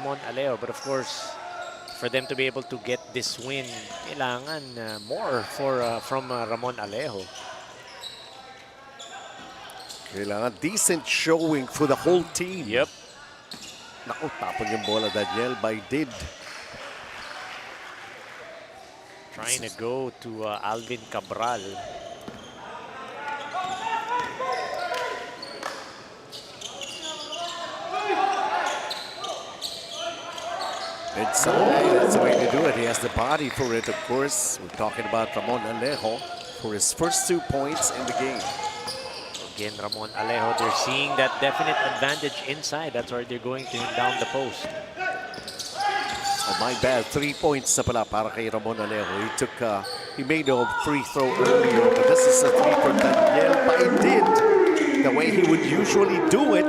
Ramon Alejo. But of course, for them to be able to get this win, kailangan more from Ramon Alejo. Kailangan decent showing for the whole team. Yep. Naku, tapon yung bola, Daniel Baidid. Trying to go to Alvin Cabral. Inside, that's the way to do it. He has the body for it, of course. We're talking about Ramon Alejo for his first 2 points in the game. Again, Ramon Alejo, they're seeing that definite advantage inside. That's why they're going to him down the post. Oh, my bad. 3 points na pala para kay Ramon Alejo. He made a free throw earlier, but this is a 3 for Daniel Baidid. The way he would usually do it,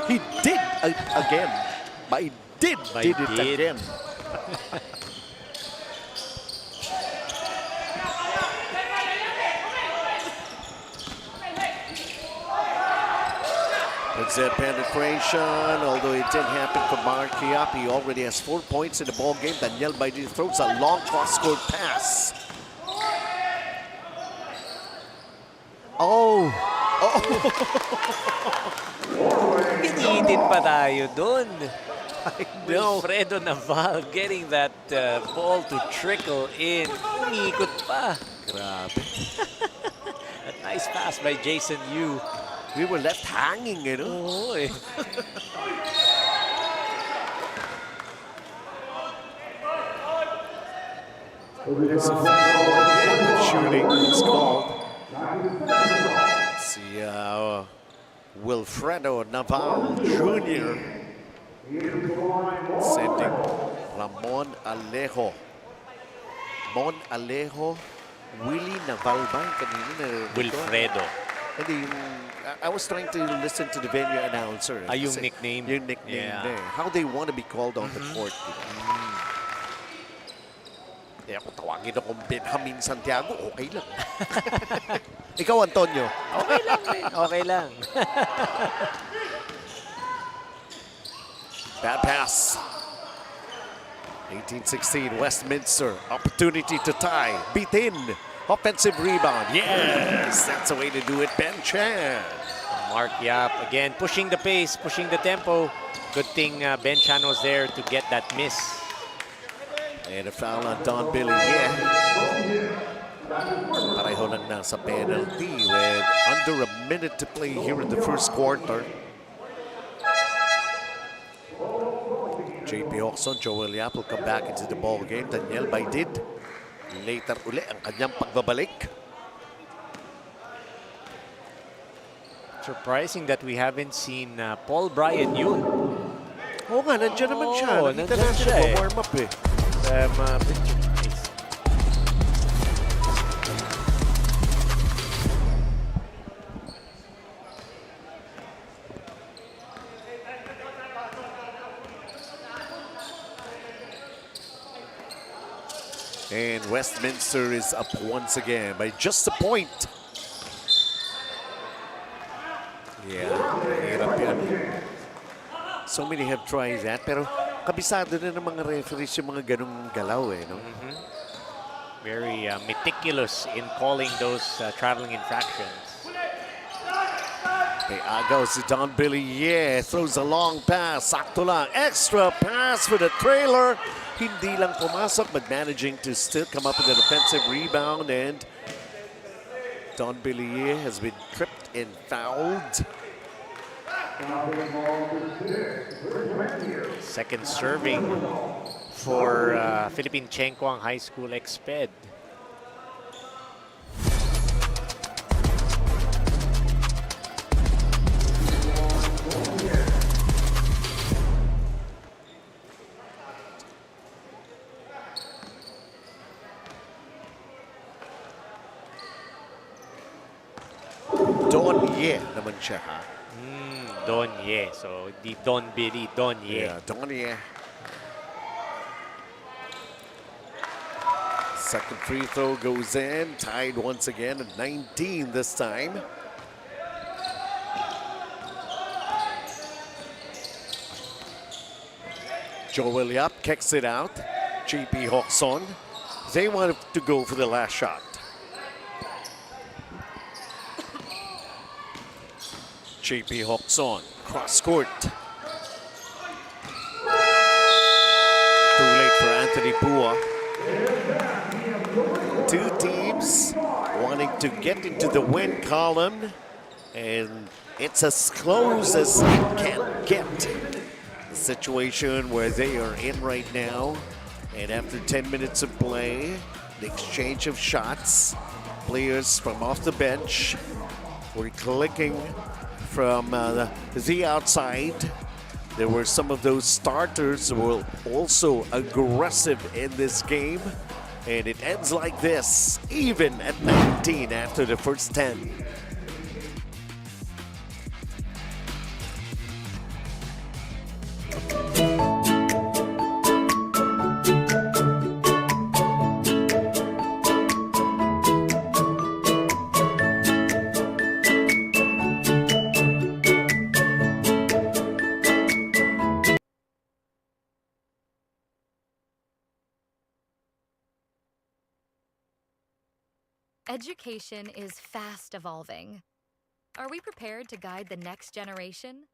he did again. Baidid did it again. It's that penetration, although it didn't happen for Mark Kiap. He already has 4 points in the ball game. Daniel Baidid throws a long cross-court pass. Oh! Pinitin pa tayo dun. I know. Wilfredo Naval getting that ball to trickle in. Umikot pa. Grabe. A nice pass by Jason Yu. We were left hanging, you know? Oo eh. So, shooting is called. See, Wilfredo Naval Jr. sending Ramon Alejo. Mon Alejo, Willie Naval ba? Kanina na Wilfredo. Hindi, I was trying to listen to the venue announcer. Yung nickname. Yung nickname Yeah. there. How they want to be called on the court. Kaya kung tawagin akong Benjamin Santiago, okay lang. Ikaw, Antonio. Okay lang eh. Okay lang. Bad pass. 18-16, Westminster. Opportunity to tie. Beat in. Offensive rebound. Yes, that's the way to do it. Ben Chan. Mark Yap again pushing the pace, pushing the tempo. Good thing Ben Chan was there to get that miss. And a foul on Don Billy. Yeah. Pareho lang na sa penalty with under a minute to play here in the first quarter. JP Oxon, Joel Yap will come back into the ball game. Daniel Baidid. Later uli ang kanyang pagbabalik. Surprising that we haven't seen Paul Bryan yun. Oo nga, nandiyan naman siya. Nakita nandiyan na siya siya eh. warm up eh. Picture. And Westminster is up once again by just a point. Yeah, hirap yan. So many have tried that, pero kabisado na ng mga referees yung mga ganong galaw eh, no? Very meticulous in calling those traveling infractions. May agaw si Don Billy, yeah, throws a long pass, sakto lang, extra pass for the trailer. Hindi lang pumasok, but managing to still come up with an offensive rebound, and Don Billy has been tripped and fouled. Second serving for Philippine Chengkwang High School EXPED. Don Ye naman siya, ha? Don Ye. So, di Don Billy, Don Ye. Yeah, Don Ye. Second free throw goes in, tied once again at 19 this time. Joel Yap kicks it out. JP Hokson. They want to go for the last shot. JP Hokson, cross court. Too late for Anthony Pua. Two teams wanting to get into the win column, and it's as close as it can get. The situation where they are in right now, and after 10 minutes of play, the exchange of shots, players from off the bench were clicking from the outside. There were some of those starters who were also aggressive in this game. And it ends like this, even at 19 after the first 10. Education is fast evolving. Are we prepared to guide the next generation?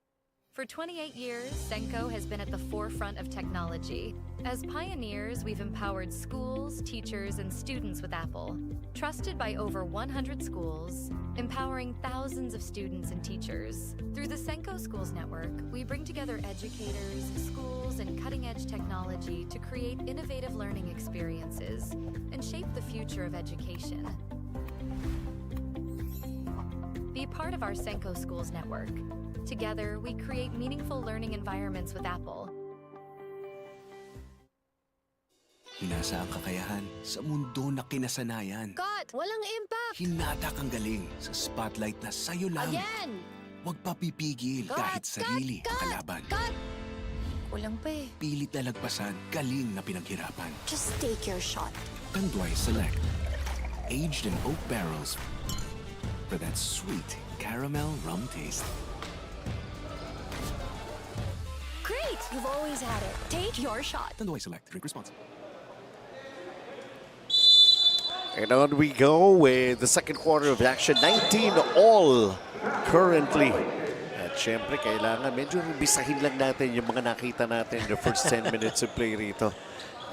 For 28 years, Senko has been at the forefront of technology. As pioneers, we've empowered schools, teachers, and students with Apple. Trusted by over 100 schools, empowering thousands of students and teachers. Through the Senko Schools Network, we bring together educators, schools, and cutting-edge technology to create innovative learning experiences and shape the future of education. Be part of our Senko Schools Network. Together, we create meaningful learning environments with Apple. Hinasa ang kakayahan sa mundo na kinasanayan. Cut! Walang impact! Hinatak ang galing sa spotlight na sa'yo lang. Again! Huwag pa pipigil kahit sarili ang kalaban. Cut! Kulang pa eh. Pilit na lagpasan, galing na pinaghirapan. Just take your shot. Tanduay Select. Aged in oak barrels for that sweet caramel rum taste. Great! You've always had it. Take your shot. Tanduay Select. Drink responsibly. And on we go with the second quarter of action. 19 all currently. At syempre, kailangan medyo bisahin lang natin yung mga nakita natin in the first 10 minutes of play rito.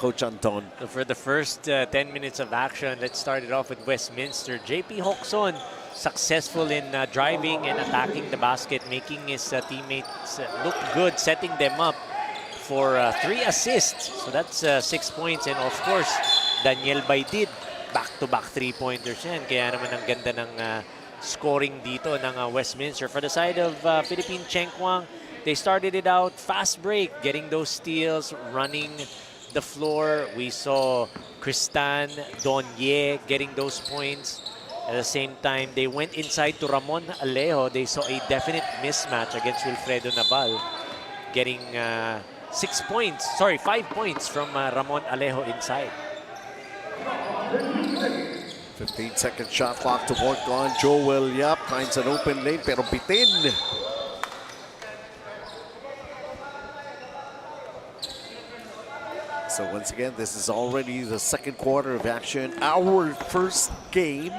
Coach Anton. For the first 10 minutes of action, let's start it off with Westminster. JP Hokson successful in driving and attacking the basket, making his teammates look good, setting them up for 3 assists. So that's 6 points. And of course, Daniel Baidid, back-to-back 3-pointers yan. Kaya naman ang ganda ng scoring dito ng Westminster. For the side of Philippine Cheng Kwang, they started it out fast break, getting those steals, running the floor. We saw Kristan, Donye getting those points. At the same time, they went inside to Ramon Alejo. They saw a definite mismatch against Wilfredo Naval, getting 5 points from Ramon Alejo inside. 15-second shot clock to work on. Joel Yap finds an open lane pero bitin. So once again, this is already the second quarter of action. Our first game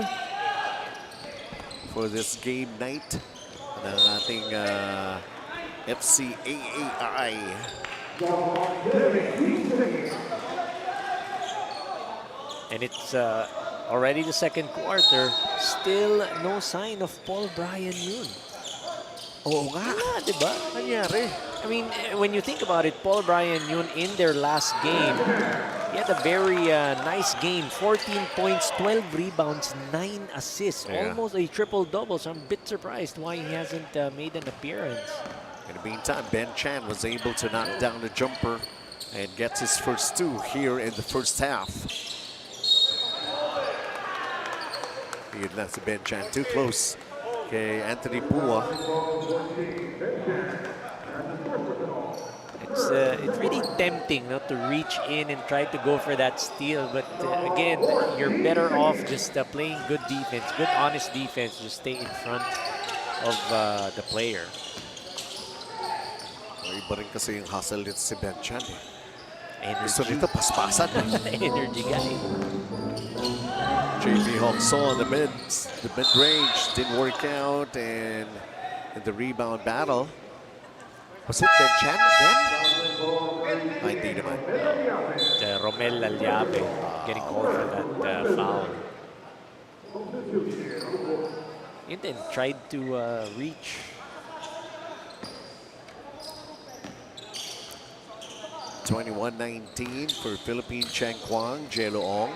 for this game night ng ating FCAAI. And it's already the second quarter. Still no sign of Paul Brian Yun. Oo nga, di ba? Nangyari. I mean, when you think about it, Paul Brian Yun in their last game, he had a very nice game. 14 points, 12 rebounds, 9 assists. Yeah. Almost a triple-double. So I'm a bit surprised why he hasn't made an appearance. In the meantime, Ben Chan was able to knock down the jumper and gets his first 2 here in the first half. Yun na si Ben Chan, too close kay Anthony Pua. It's really tempting not to reach in and try to go for that steal, but again, you're better off just playing good defense, good honest defense, just stay in front of the player. Iba rin kasi yung hustle nito si Ben Chan. Gusto Energy. nito, paspasan. Energy guy. JP Hokson, the mid-range didn't work out, and in the rebound battle, was it Ben Chan again? Ay, hindi naman. Romel Alyabe getting called for that foul. And then tried to reach. (21-19) for Philippine Cheng Kwang, Jeloong.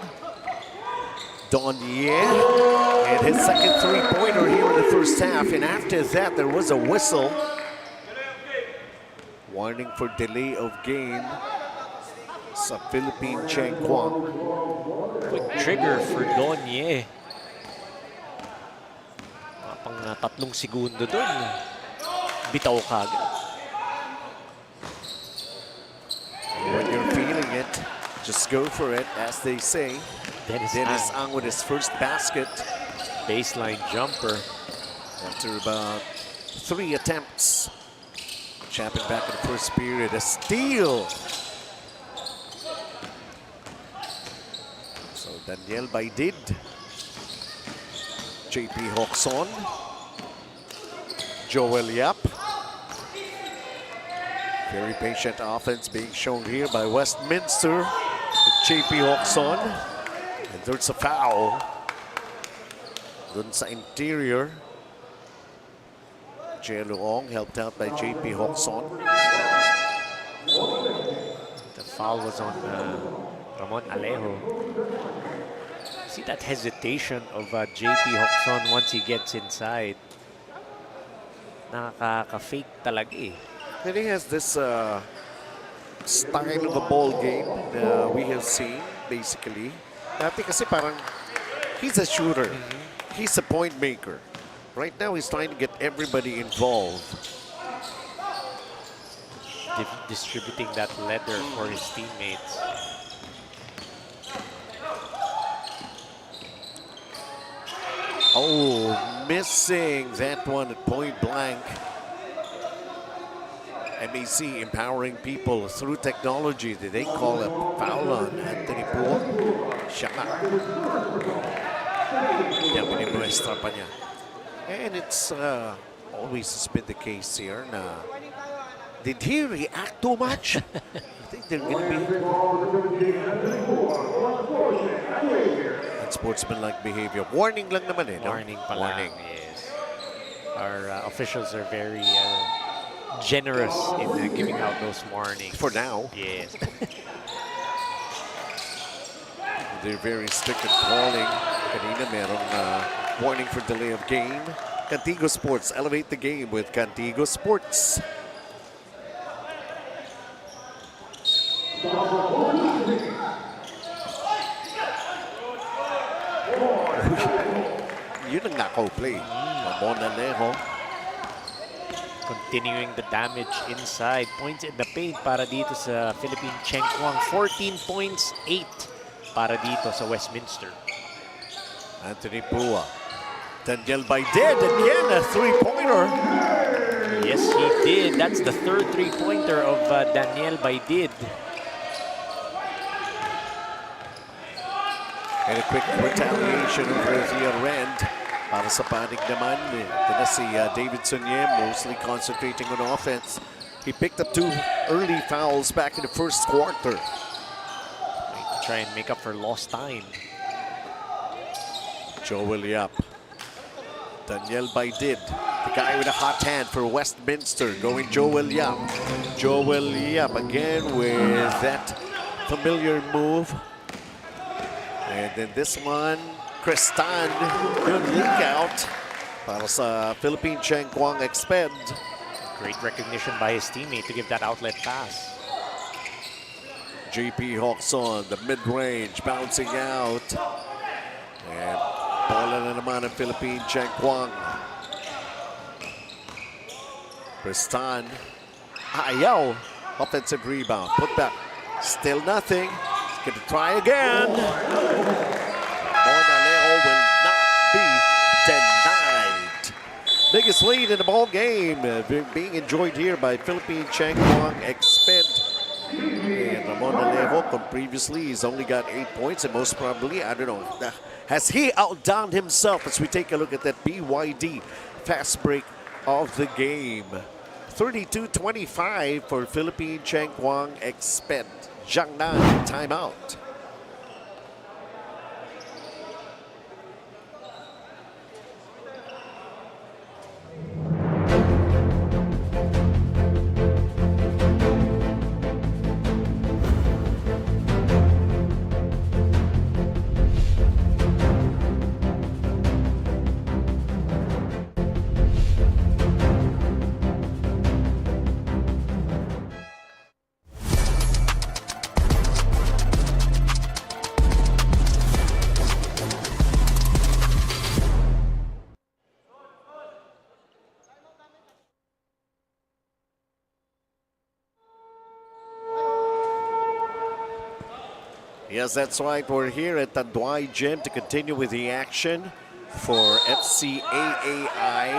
Don Ye, and his second three-pointer here in the first half. And after that, there was a whistle. Warning for delay of game sa Philippine Cheng Kwang. Quick trigger for Donye. Pang 3 segundo doon. Bitaw kagad. When you're feeling it, just go for it, as they say. Dennis Ang, Ang with his first basket baseline jumper. after about 3 attempts. Chapin back in the first period. A steal. So Daniel Baidid. JP Hokson. Joel Yap. Very patient offense being shown here by Westminster. JP Hokson. And there's a foul. Dun sa interior. Jeloong helped out by JP Hokson. The foul was on Ramon Alejo. See that hesitation of JP Hokson once he gets inside. Nakaka-fake talaga eh. And he has this style of a ball game we have seen, basically. Dati kasi parang he's a shooter. He's a point maker. Right now, he's trying to get everybody involved. Distributing that leather for his teammates. Oh, missing that one at point blank. MAC empowering people through technology. Did they call a foul on Anthony Puo? Siya nga. Yan, pinimuestra pa niya. And it's always has been the case here na did he react too much? I think they're going to be unsportsmanlike behavior. Warning lang naman eh. No? Warning pa lang, yes. Our officials are very generous in giving out those warnings. For now. Yes. They're very strict in calling. Kanina merong warning for delay of game. Cantigo Sports, elevate the game with Cantigo Sports. Yun ang nakaw play. Ramon Alejo. Continuing the damage inside. Points in the paint para dito sa Philippine Cheng Kwang. 14 points, 8 para dito sa Westminster. Anthony Pua. Daniel Baidid again, a three-pointer. Yes, he did. That's the third three-pointer of Daniel Baidid. And a quick retaliation over the other end. Para sa panig naman, ito na si David Sunye, mostly concentrating on offense. He picked up 2 early fouls back in the first quarter. To try and make up for lost time. Joel Yap. Daniel Baidid, the guy with a hot hand for Westminster, going Joel Yap. Joel Yap again with that familiar move. And then this one, Cristan, good leak out para sa Philippine Cheng Kwang EXPED. Great recognition by his teammate to give that outlet pass. JP Hokson, the mid-range, bouncing out. And bola na naman ang Philippine Cheng Kwang. Cristan, ayaw. Offensive rebound, put back. Still nothing. Gonna try again. Alejo will not be denied. Biggest lead in the ball game being enjoyed here by Philippine Cheng Kwang EXPED. And Ramon Alejo. Previously, he's only got 8 points, and most probably, I don't know, has he outdone himself as we take a look at that BYD fast break of the game. 32-25 for Philippine Cheng Kwang Exped. Jiangnan, timeout. Yes, that's right. We're here at Tanduay Gym to continue with the action for FCAAI.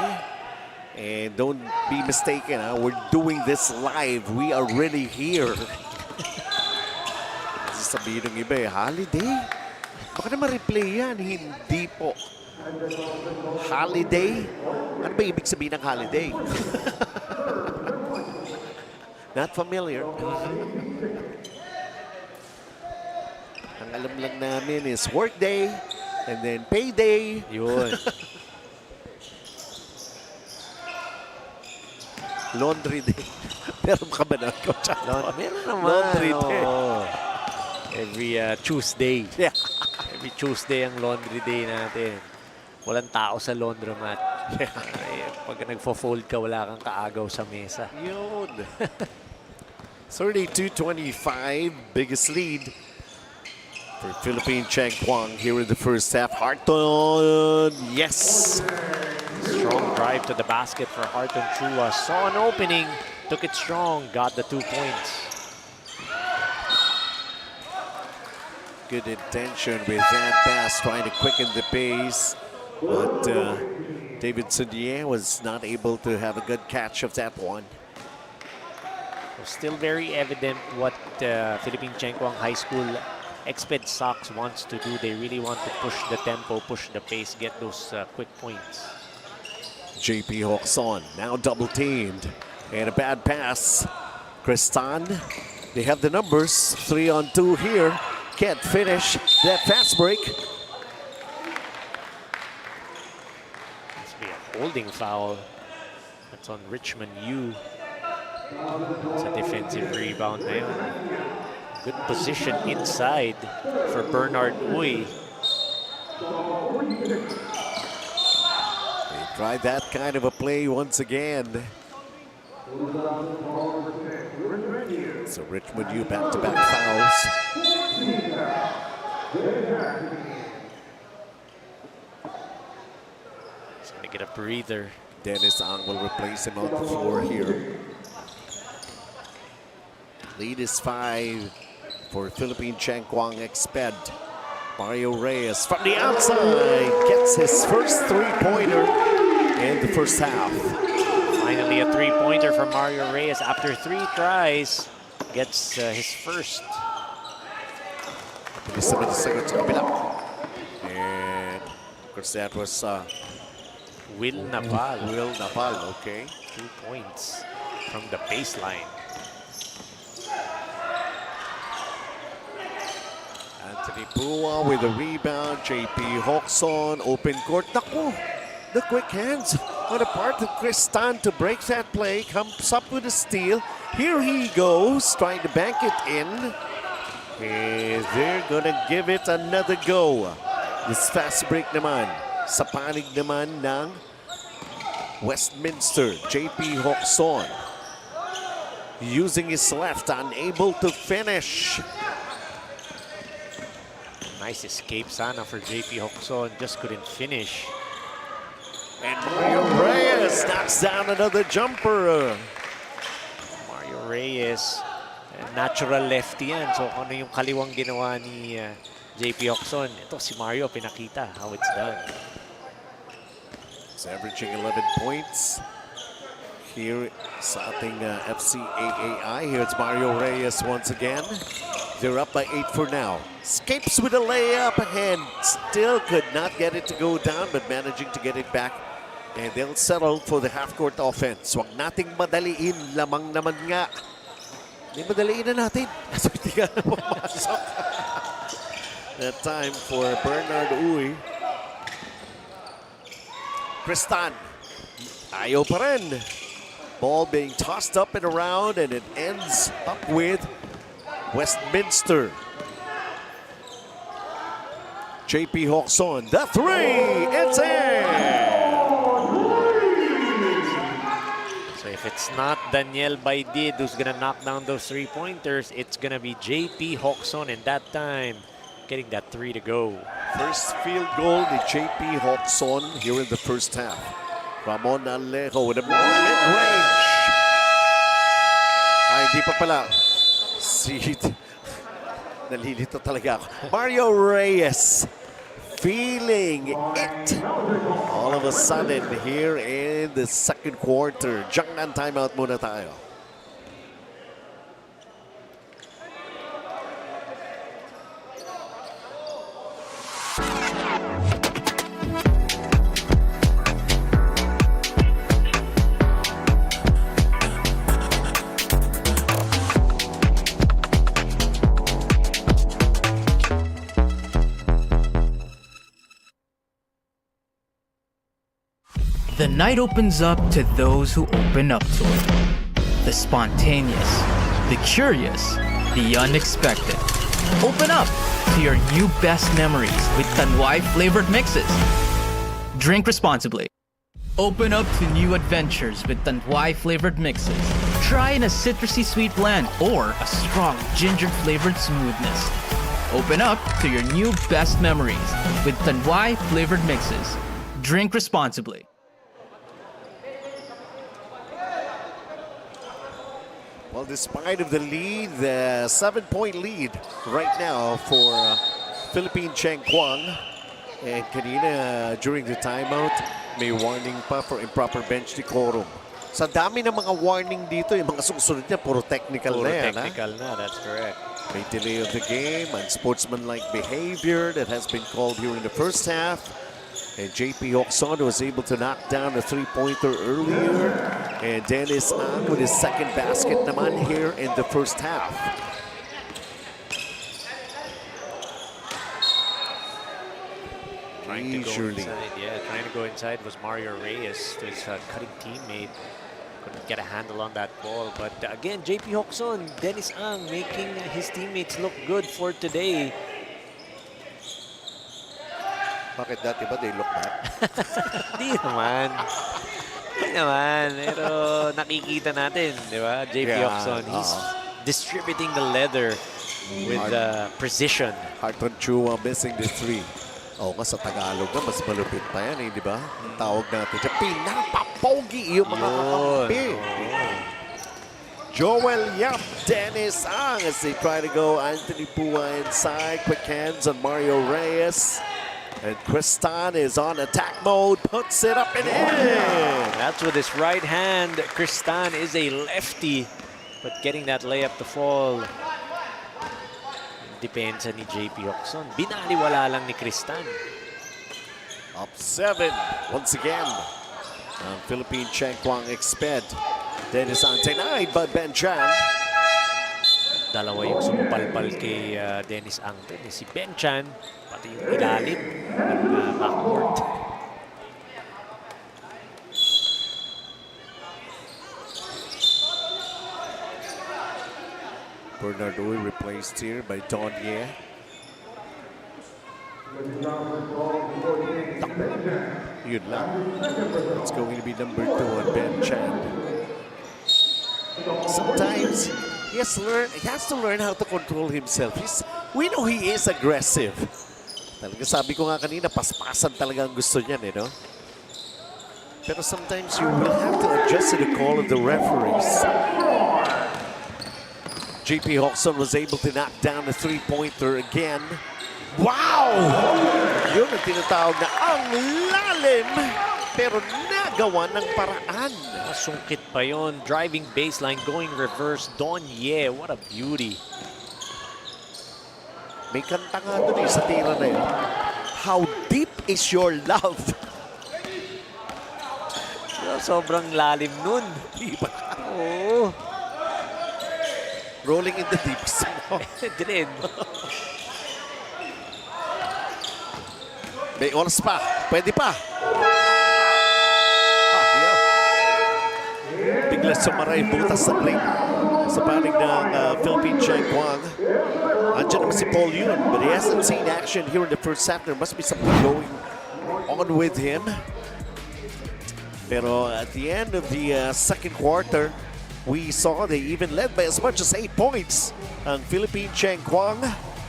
And don't be mistaken, we're doing this live. We are really here. Sabihin ng iba, holiday? Baka naman replay yan. Hindi po. Holiday? Ano ba ibig sabihin ng holiday? Not familiar. Ang alam lang namin is work day and then payday. Yun. Laundry day. Meron ka ba na? Meron naman. Laundry day. Every Tuesday. Yeah. Every Tuesday ang laundry day natin. Walang tao sa laundromat. Ay, pag nagfo-fold ka, wala kang kaagaw sa mesa. Yun. 32-25, biggest lead for Philippine Cheng Kwang here in the first half. Harton, yes. Strong drive to the basket for Harton Chua. Saw an opening, took it strong, got the 2 points. Good intention with that pass, trying to quicken the pace. But David Sundier was not able to have a good catch of that one. Still very evident what Philippine Cheng Kwang High School Exped Sox wants to do. They really want to push the tempo, push the pace, get those quick points. JP Hoxon now double teamed. And a bad pass. Cristan, they have the numbers. 3-on-2 here. Can't finish that fast break. Must be a holding foul. That's on Richmond U. It's a defensive rebound na yun. Good position inside for Bernard Uy. They tried that kind of a play once again. So Richmond U back-to-back fouls. He's gonna get a breather. Dennis Ang will replace him on the floor here. Lead is 5 for Philippine Cheng Kwang Exped. Mario Reyes from the outside gets his first three-pointer in the first half. Finally a three-pointer from Mario Reyes after 3 tries. Gets his first. Bilis naman sa sagot sa kabila. And of course that was Will Naval. Will Naval, okay. 2 points from the baseline. Anthony Pua with a rebound. JP Hoxon, open court. Naku, the quick hands on the part of Cristan to break that play. Comes up with a steal. Here he goes, trying to bank it in. And they're gonna give it another go. This fast break naman, sa panig naman ng Westminster. JP Hoxon using his left, unable to finish. Nice escape sana for JP Hoxon, just couldn't finish. And Mario Reyes knocks down another jumper. Mario Reyes, natural lefty yan. So kung ano yung kaliwang ginawa ni JP Hoxon, ito si Mario pinakita how it's done. He's averaging 11 points here sa ating FCAAI. Here it's Mario Reyes once again. They're up by 8 for now. Escapes with a layup and still could not get it to go down but managing to get it back. And they'll settle for the half-court offense. Huwag nating madaliin. Lamang naman nga. Hindi madaliin na natin. Hindi ka na pumasok. That time for Bernard Uy. Kristan. Ayaw pa rin. Ball being tossed up and around and it ends up with Westminster. JP Hokson, the three, it's in! So if it's not Daniel Baidid who's gonna knock down those 3-pointers, it's gonna be JP Hokson, and that time getting that 3 to go. First field goal ni JP Hokson here in the first half. Ramon Alejo with a mid-range. Ay, hindi pa pala. Nalilito talaga ako. Mario Reyes feeling it all of a sudden here in the second quarter. Jangnan timeout muna tayo. The night opens up to those who open up to it. The spontaneous, the curious, the unexpected. Open up to your new best memories with Tanduay flavored mixes. Drink responsibly. Open up to new adventures with Tanduay flavored mixes. Try in a citrusy sweet blend or a strong ginger flavored smoothness. Open up to your new best memories with Tanduay flavored mixes. Drink responsibly. Well, despite of the lead, the 7-point lead right now for Philippine Cheng Kwang. And kanina during the timeout, may warning pa for improper bench decorum. Sa dami ng mga warning dito, yung mga susunod niya, puro technical na yan. Technical na, that's correct. May delay of the game, unsportsmanlike behavior that has been called here in the first half. And JP Hokson was able to knock down a 3-pointer earlier. And Dennis Ang with his second basket naman here in the first half. Trying to go inside, yeah, trying to go inside was Mario Reyes, his cutting teammate. Couldn't get a handle on that ball. But again, JP Hokson, Dennis Ang making his teammates look good for today. Bakit dati ba they look back? Di naman. Di naman. Pero nakikita natin, di ba? JP Hokson, he's distributing the leather with precision. Harton Chua missing the 3. Oo nga, sa Tagalog na, mas malupit pa yan, eh, di ba? Ang tawag natin siya, pinapapogi yung mga kakampi. Joel Yap, Dennis Ang as they try to go. Anthony Pua inside, quick hands on Mario Reyes. And Kristan is on attack mode, puts it up and in. That's with his right hand. Kristan is a lefty, but getting that layup to fall. Depensa ni JP Hokson. Binaliwala lang ni Kristan. Up 7 once again. Philippine Cheng Kwang Exped. Dennis Ang denied by Ben Chan. Dalawa yung sumupalpal kay Dennis Ang. Si Ben Chan, pati yung ilalim ng backcourt. Bernard Uy replaced here by Don Ye. Yun lang. It's going to be number 2 on Ben Chan. Sometimes he has to learn how to control himself. We know he is aggressive. Talaga sabi ko nga kanina, paspasan talaga ang gusto niyan, eh, no? Pero sometimes you will have to adjust to the call of the referees. JP Hokson was able to knock down a 3-pointer again. Wow! Yun ang tinatawag na ang lalim, pero nagawa ng paraan. Sungkit pa yun. Driving baseline, going reverse. Don Ye, what a beauty. May kanta nga doon sa tira na yun. How deep is your love? Sobrang lalim nun. Diba? Oo. Rolling in the deep. Din. May oras pa. Pwede pa. Bigla sumaray butas sa ring sa panig ng Philippine Cheng Kwang. Andiyan naman si Paul Yun, but he hasn't seen action here in the first half. There must be something going on with him. Pero at the end of the second quarter, we saw they even led by as much as 8 points. Ang Philippine Cheng Kwang,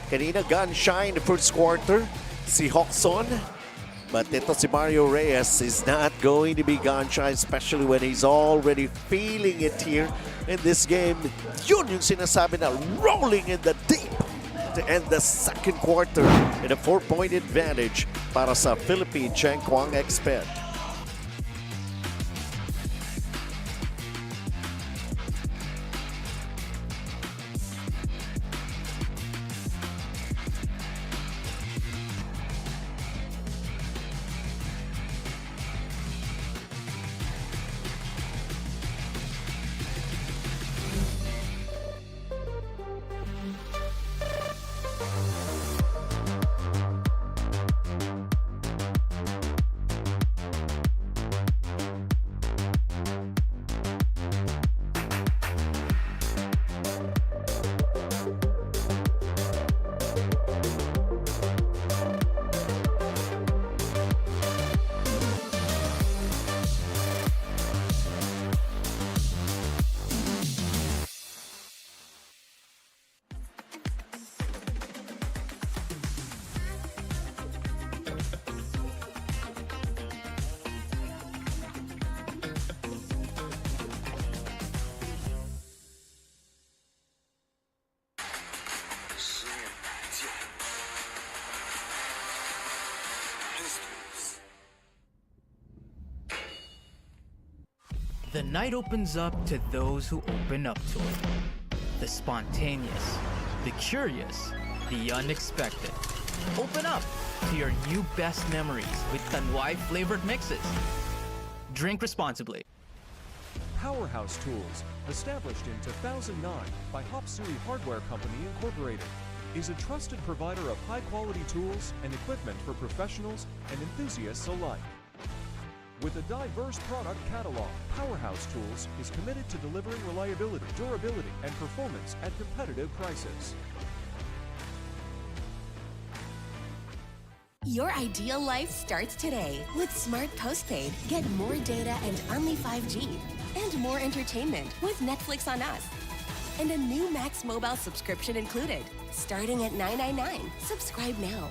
kanina gun shy in the first quarter, si Hokson. But ito si Mario Reyes is not going to be gun shy, especially when he's already feeling it here in this game. Yun yung sinasabi na rolling in the deep to end the second quarter in a 4-point advantage para sa Philippine Cheng Kwang EXPED. The night opens up to those who open up to it. The spontaneous, the curious, the unexpected. Open up to your new best memories with Tanduay flavored mixes. Drink responsibly. Powerhouse Tools, established in 2009 by Hopsui Hardware Company Incorporated, is a trusted provider of high-quality tools and equipment for professionals and enthusiasts alike. With a diverse product catalog, Powerhouse Tools is committed to delivering reliability, durability, and performance at competitive prices. Your ideal life starts today. With Smart Postpaid, get more data and only 5G. And more entertainment with Netflix on Us. And a new Max Mobile subscription included. Starting at $9.99. Subscribe now.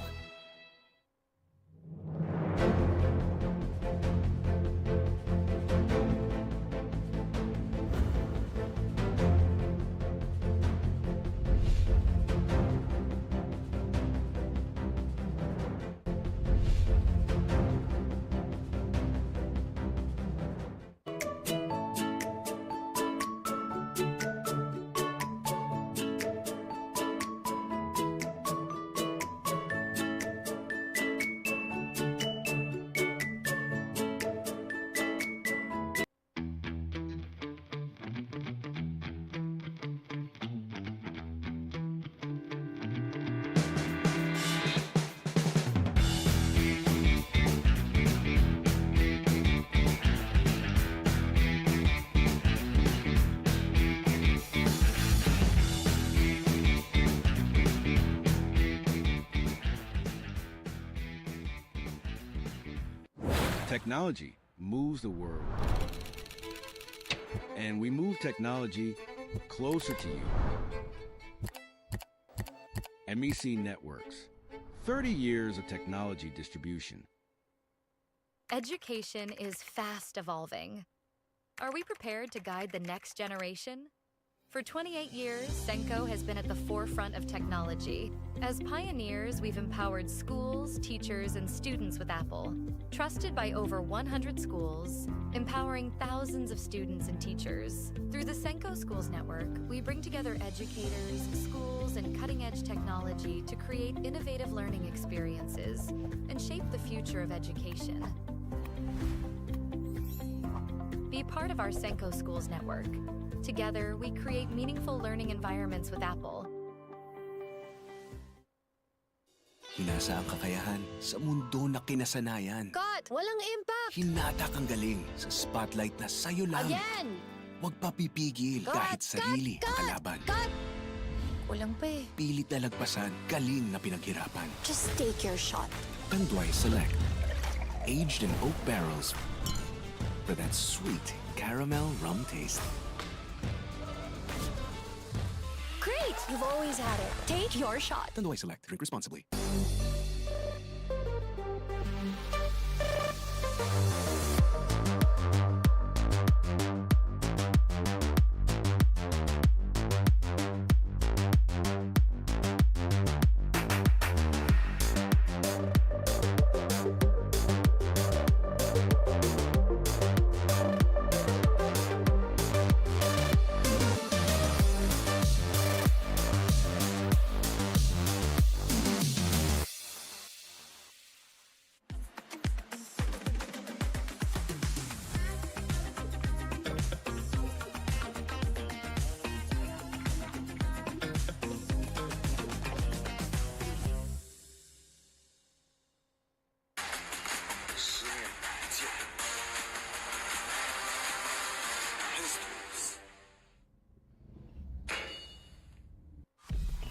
Technology moves the world. And we move technology closer to you. MEC Networks, 30 years of technology distribution. Education is fast evolving. Are we prepared to guide the next generation? For 28 years, Senko has been at the forefront of technology. As pioneers, we've empowered schools, teachers, and students with Apple. Trusted by over 100 schools, empowering thousands of students and teachers. Through the Senko Schools Network, we bring together educators, schools, tools and cutting-edge technology to create innovative learning experiences and shape the future of education. Be part of our Senko Schools network. Together, we create meaningful learning environments with Apple. Hinasa ang kakayahan sa mundo na kinasanayan. Cut! Walang impact! Hinatak ang galing sa spotlight na sa'yo lang. Again! Huwag papipigil kahit sarili ang kalaban. Cut! Kulang pa eh. Pilit na lagpasan, galing na pinaghirapan. Just take your shot. Tanduay Select. Aged in oak barrels for that sweet caramel rum taste. Great! You've always had it. Take your shot. Tanduay Select. Drink responsibly.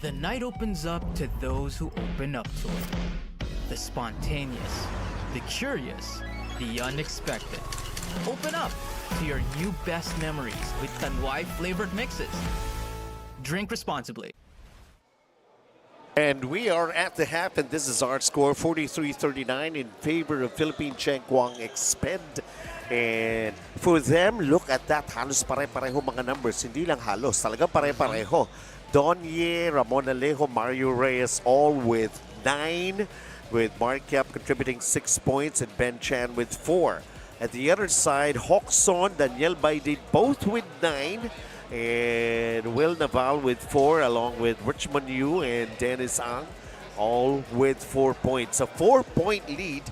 The night opens up to those who open up to it. The spontaneous, the curious, the unexpected. Open up to your new best memories with Tanduay flavored mixes. Drink responsibly. And we are at the half, and this is our score, 43-39 in favor of Philippine PCKHS-EXPED. And for them, look at that. Halos pare-pareho mga numbers. Hindi lang halos, talaga pare-pareho. Donye, Ramon Alejo, Mario Reyes, all with 9, with Mark Yap contributing 6 points and Ben Chan with 4. At the other side, Hoxon, Daniel Baidid, both with 9. And Will Naval with 4, along with Richmond Yu and Dennis Ang, all with 4 points. A 4-point lead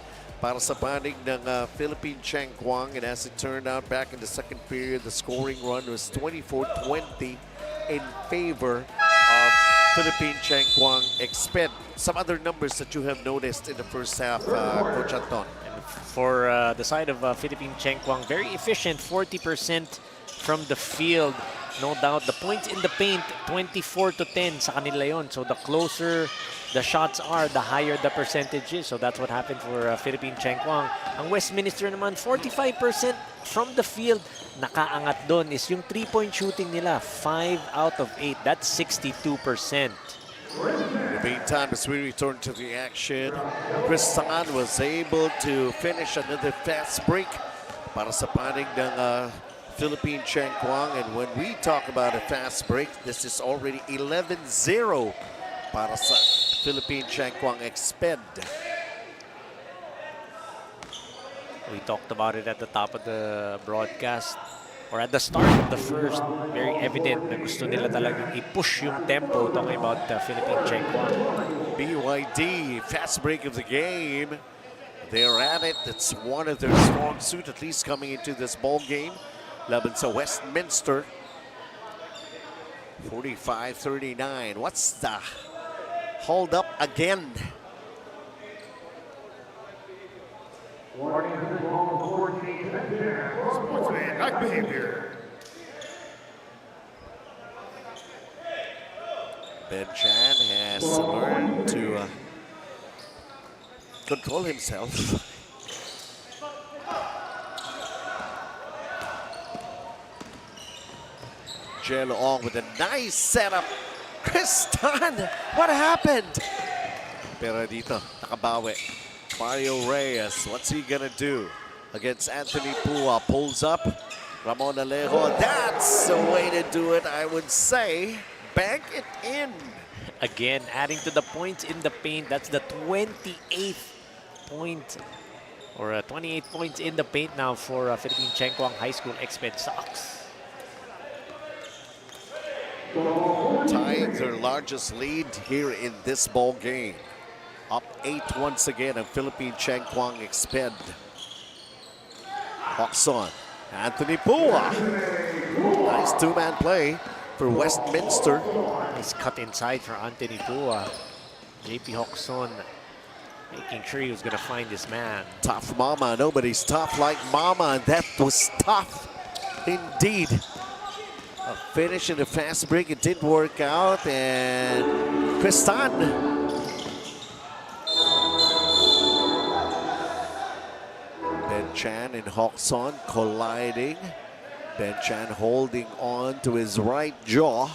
para sa panig ng Philippine Cheng Kwang. And as it turned out, back in the second period, the scoring run was 24-20 in favor of Philippine Cheng Kwang-EXPED. Some other numbers that you have noticed in the first half, Coach Anton. For the side of Philippine Cheng Kwang, very efficient, 40% from the field. No doubt, the points in the paint, 24-10 sa kanila yon. So the closer the shots are, the higher the percentage is. So that's what happened for Philippine Cheng Kwang. Ang Westminster naman, 45% from the field. Nakaangat doon is yung 3-point shooting nila, 5 out of 8. That's 62%. In the meantime, as we return to the action, Chris Tan was able to finish another fast break para sa panig ng Philippine Cheng Kwang. And when we talk about a fast break, this is already 11-0 para sa Philippine Cheng Kwang-EXPED. We talked about it at the top of the broadcast or at the start of the first. Very evident na gusto nila talagang i-push yung tempo, talking about Philippine Cheng Kwang. BYD, fast break of the game. They're at it. It's one of their strong suit, at least coming into this ball game. Laban sa Westminster. 45-39. What's the hold up again? Sportsman behavior. Ben Chan has learned to control himself. Jello Ong with a nice setup. Chris Tan, what happened? Pero dito, nakabawi. Mario Reyes, what's he gonna do against Anthony Pua? Pulls up. Ramon Alejo, that's the way to do it, I would say. Bank it in. Again, adding to the points in the paint. That's the 28th point, or 28 points in the paint now for Philippine Cheng Kwang High School EXPED Sox. Tying their largest lead here in this ball game. Up 8 once again ang Philippine PCKHS-EXPED. Hawks on. Anthony Pua. Nice two-man play for Westminster. Nice cut inside for Anthony Pua. JP Hokson making sure he was going to find his man. Tough mama. Nobody's tough like mama. That was tough indeed. A finish in the fast break. It didn't work out. And Kristan. Ben Chan and Hokson colliding. Ben Chan holding on to his right jaw.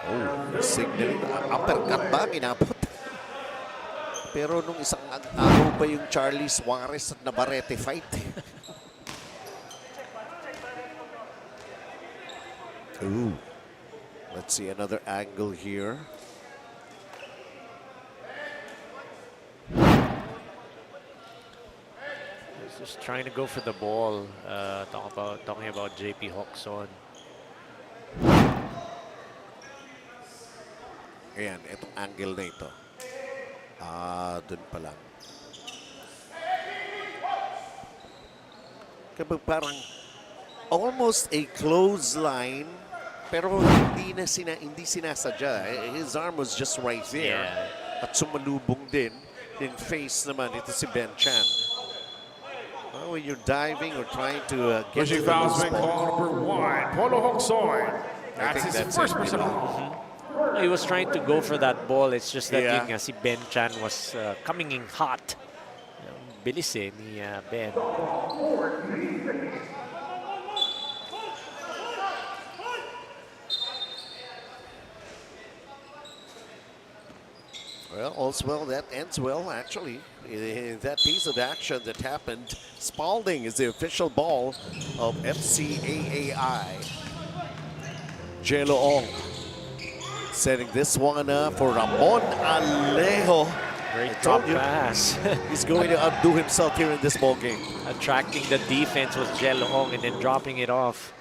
Oh, signaling. Uppercut ba? Inabot. Pero nung isang araw pa yung Charlie Suarez at Navarrete fight. Ooh. Let's see another angle here. He's just trying to go for the ball. Talking about JP Hokson. Ayan, itong angle na ito. Dun pa lang. Kapag parang almost a clothesline, pero hindi sinasadya. His arm was just right there. Yeah. At sumalubong din. In face naman, ito si Ben Chan. Well, when you're diving or trying to get to the Fouls loose been ball. called number 1, Polo Hokson. That's his first personal. He was trying to go for that ball. It's just that Yeah. yun nga, si Ben Chan was coming in hot. Bilis ni Ben. Well, all's well that ends well, actually. That piece of action that happened, Spalding is the official ball of FCAAI. Jelo Ong setting this one up for Ramon Alejo. Great drop pass. He's going to outdo himself here in this ball game. Attracting the defense was Jelo Ong and then dropping it off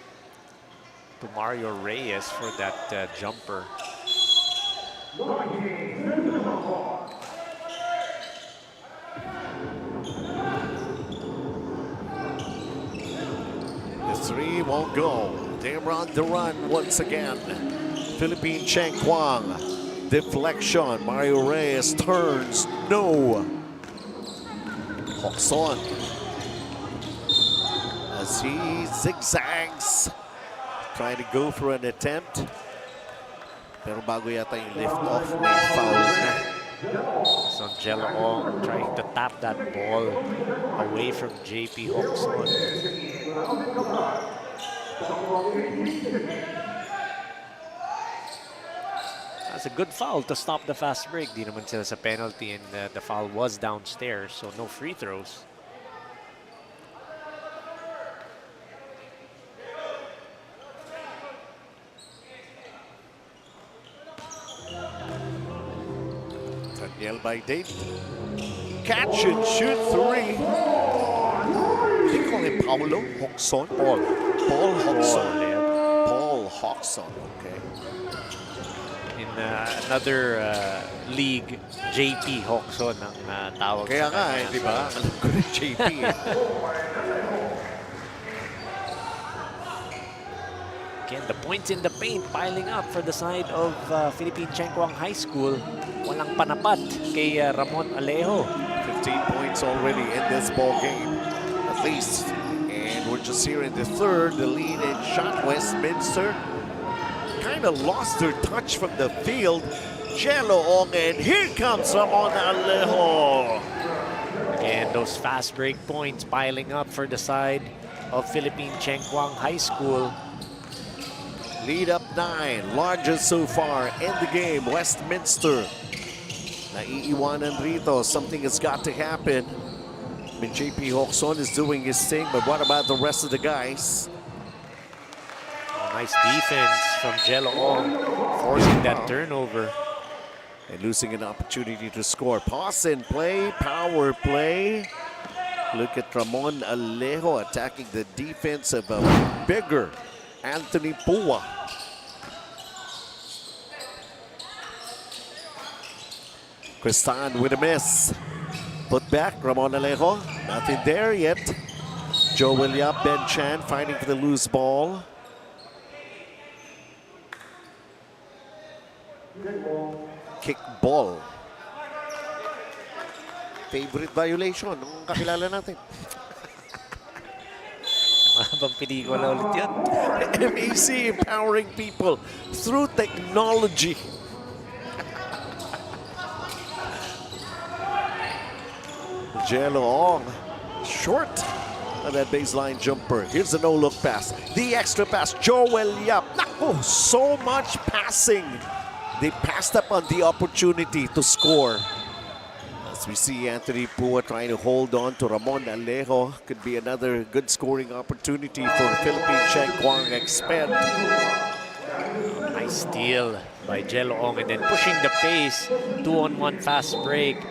to Mario Reyes for that jumper. The three won't go. They're on the run once again. Philippine Cheng Kwang. Deflection. Mario Reyes turns. No. Hawks on. As he zigzags. Trying to go for an attempt. Pero bago yata yung lift off, may foul na. So Jelo Ong trying to tap that ball away from JP Hokson. That's a good foul to stop the fast break. Di naman sila sa penalty and the foul was downstairs, so no free throws. Daniel by Dave. Catch and shoot three. They call him Paulo Hokson. Paul Hokson. Paul Hokson. Okay. In another league, JP Hokson ang tawag Kaya sa nga, kanya. di ba? Alam ko rin JP. Again, the points in the paint piling up for the side of Philippine Chengkwang High School. Walang panapat kay Ramon Alejo. 15 points already in this ball game, at least. And we're just here in the third. The lead in shot, Westminster kind of lost their touch from the field. Jelo Ong, and here comes Ramon Alejo. And those fast break points piling up for the side of Philippine Chengkwang High School. Lead up 9, largest so far in the game. Westminster. Naiiwanan rito. Something has got to happen. I mean, JP Hokson is doing his thing, but what about the rest of the guys? Nice defense from Jelo Ong, forcing that turnover. And losing an opportunity to score. Pass and play, power play. Look at Ramon Alejo attacking the defense of a bigger Anthony Pua. Cristan with a miss. Put back, Ramon Alejo. Nothing there yet. Joel Yap, Ben Chan fighting for the loose ball. Kick ball. Favorite violation nung kakilala natin. Mahabang pelikula ulit yun. MAC empowering people through technology. Jello Ong, short of that baseline jumper. Here's the no-look pass. The extra pass, Joel Yap. Naku, so much passing. They passed up on the opportunity to score. As we see Anthony Pua trying to hold on to Ramon Alejo. Could be another good scoring opportunity for Philippine PCKHS-EXPED. Nice steal by Jello Ong and then pushing the pace. 2-on-1 fast break.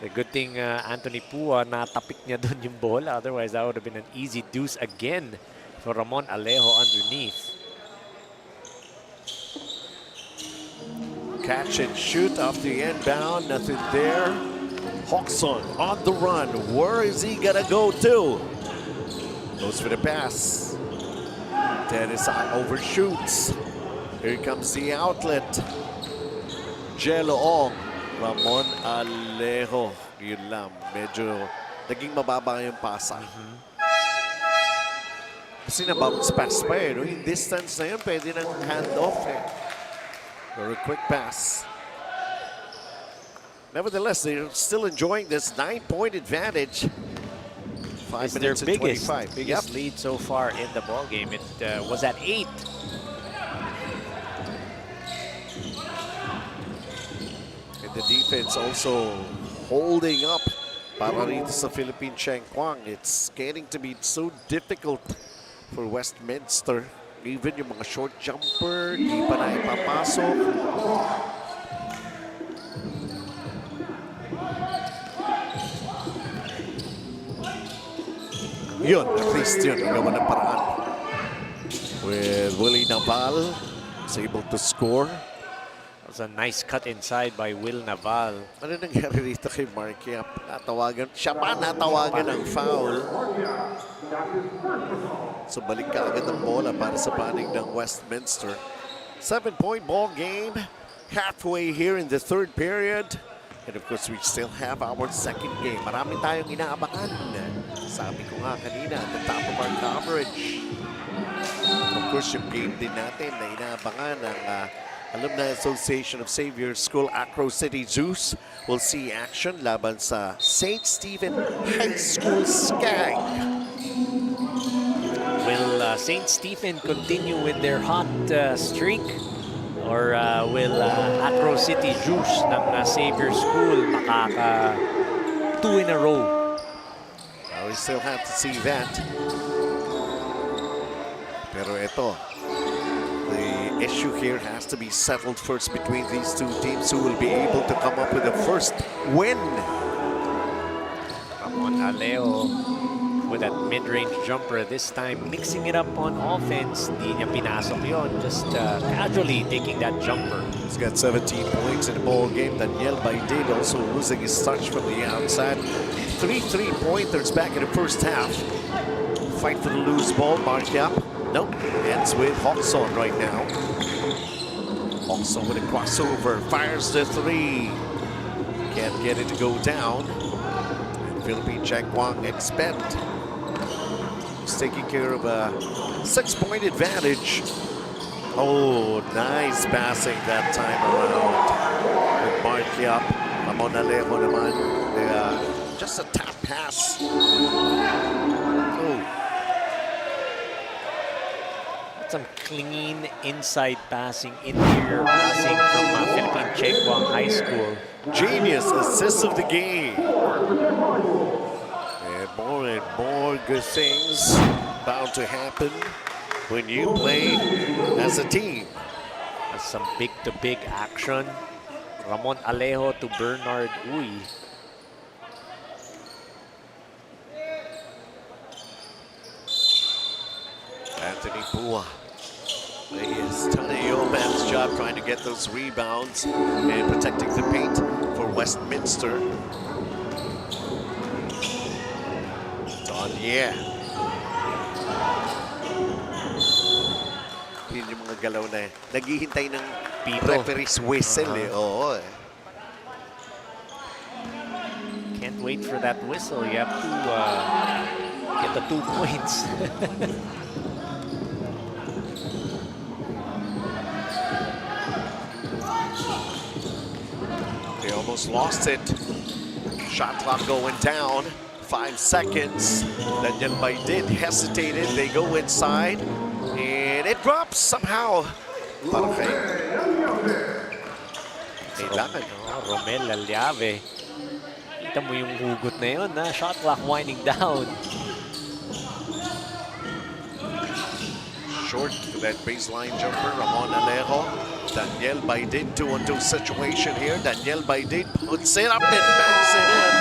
The good thing Anthony Pua natapik niya dun yung bola. Otherwise, that would have been an easy deuce again for Ramon Alejo underneath. Catch and shoot off the inbound. Nothing there. Hawkson on the run. Where is he gonna go to? Goes for the pass. Dennis overshoots. Here comes the outlet. Jello Ong. Ramon Alejo. Yun lang. Medyo naging mababa yung pasa. Kasi na-bounce pass pa eh. No? Yung distance na yun, pwede nang hand-off eh. Or a quick pass. Nevertheless, they're still enjoying this 9-point advantage. 5 It's their minutes and biggest 25. lead so far in the ball game. It was at 8. And the defense also holding up para rito sa Philippine Cheng Kwang. It's getting to be so difficult for Westminster. Even yung mga short jumper, di pa na ipapasok. Yun, at least yun, nagawa ng paraan. With Willie Naval, is able to score. That was a nice cut inside by Will Naval. Ano nangyari dito kay Mark Yap? Siya pa natawagan ng foul. So balik ka agad ang bola para sa panig ng Westminster. 7-point ball game. Halfway here in the third period. And of course, we still have our second game. Marami tayong inaabangan. Sabi ko nga kanina, at the top of our coverage. Of course, yung game din natin na inaabangan ng Alumni Association of Xavier School, Acro City Zeus. We'll see action laban sa St. Stephen High School Skag. Will St. Stephen continue with their hot streak? Or will Acro City Juice ng Xavier School makaka 2 in a row? We still have to see that. Pero ito, the issue here has to be settled first between these two teams who will be able to come up with the first win. Ramon Alejo with that mid-range jumper, this time mixing it up on offense. Hindi niya pinasok yun, just casually taking that jumper. He's got 17 points in the ball game. Daniel Baidid also losing his touch from the outside. 3 3-pointers back in the first half. Fight for the loose ball. Mark Yap. Nope. Ends with Hawkson right now. Hawkson with a crossover. Fires the 3. Can't get it to go down. And Philippine PCKHS-EXPED is taking care of a 6-point advantage. Oh, nice passing that time around. With Mark Yap. Ramon Alejo naman. Just a tap pass. Oh. Some clean inside passing, interior passing from Philippine PCKHS High School. Genius assist of the game. And more good things bound to happen when you play as a team. That's some big-to-big action. Ramon Alejo to Bernard Uy. Anthony Pua It's done a yeoman's job trying to get those rebounds and protecting the paint for Westminster. Tanduay. Yun yung mga galaw na naghihintay ng referee's whistle eh. Oo eh. Can't wait for that whistle. You have to get the 2 points. They almost lost it. Shot clock going down. 5 seconds. Daniel Baidid hesitated. They go inside. And it drops somehow. Parang kailangan. Romel Aljave. Kita mo yung hugot na yun, na shot clock winding down. Short to that baseline jumper, Ramon Alejo. Daniel Baidid, 2-on-2 situation here. Daniel Baidid puts it up and banks it in.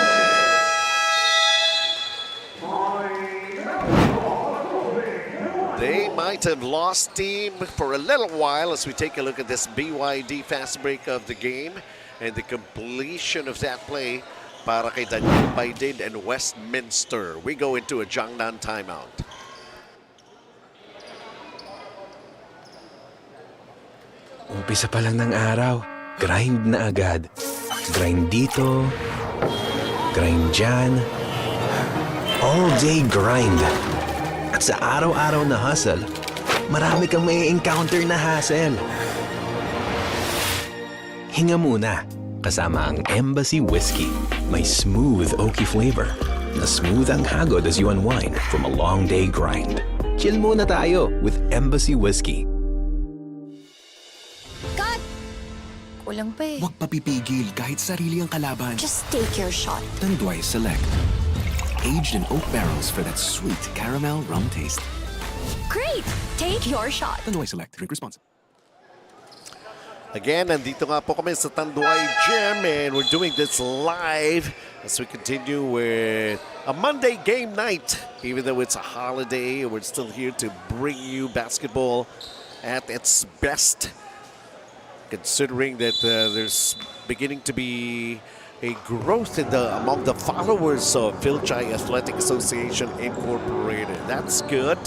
They might have lost steam for a little while as we take a look at this BYD fast break of the game and the completion of that play para kay Daniel Baidid and Westminster. We go into a Jiangnan timeout. Umpisa pa lang ng araw, grind na agad. Grind dito, grind dyan. All day grind. At sa araw-araw na hustle, marami kang may encounter na hassle. Hinga muna, kasama ang Embassy Whiskey. May smooth oaky flavor na smooth ang hagod as you unwind from a long day grind. Chill muna tayo with Embassy Whiskey. Cut! Kulang pa eh. Huwag papipigil kahit sarili ang kalaban. Just take your shot. Tanduay Select. Aged in oak barrels for that sweet caramel rum taste. Great! Take your shot. Tanduay Select. Drink responsibly. Again, nandito nga po kami sa Tanduay Gym and we're doing this live as we continue with a Monday game night. Even though it's a holiday, we're still here to bring you basketball at its best. Considering that there's beginning to be a growth among the followers of Fil-Chi Athletic Association Incorporated. That's good.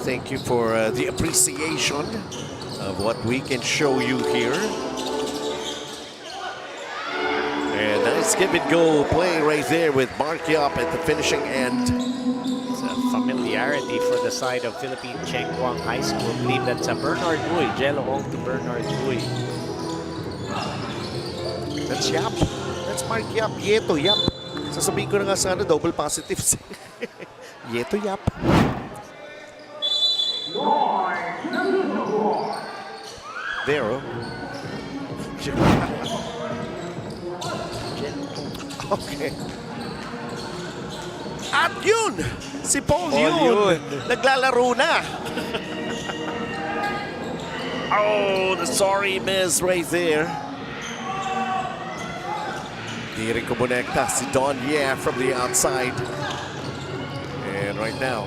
Thank you for the appreciation of what we can show you here. And nice give-and-go play right there with Markyop at the finishing end. It's a familiarity for the side of Philippine Chengguang High School. I believe that's Bernard Uy. Jello Ong to Bernard Uy. That's Yap. That's Markyop. Yeto Yap. Sasabihin ko na nga sana double positives. Yeto Yap. There, oh. Okay. At yun! Si Paul yun! Naglalaro na! Oh, the sorry miss right there. Di rin kumonekta si Don Ye from the outside. And right now,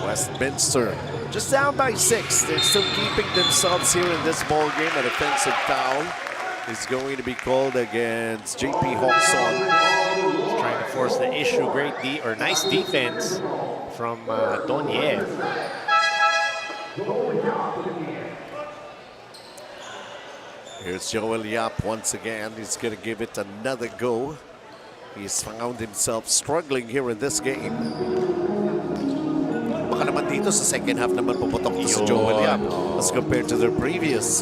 Westminster just down by 6. They're still keeping themselves here in this ball game. An offensive foul is going to be called against JP Hokson. Trying to force the issue. Nice defense from Donye. Here's Joel Yap once again. He's going to give it another go. He's found himself struggling here in this game. Baka naman dito sa second half naman puputok to si Joel Yap as compared to their previous.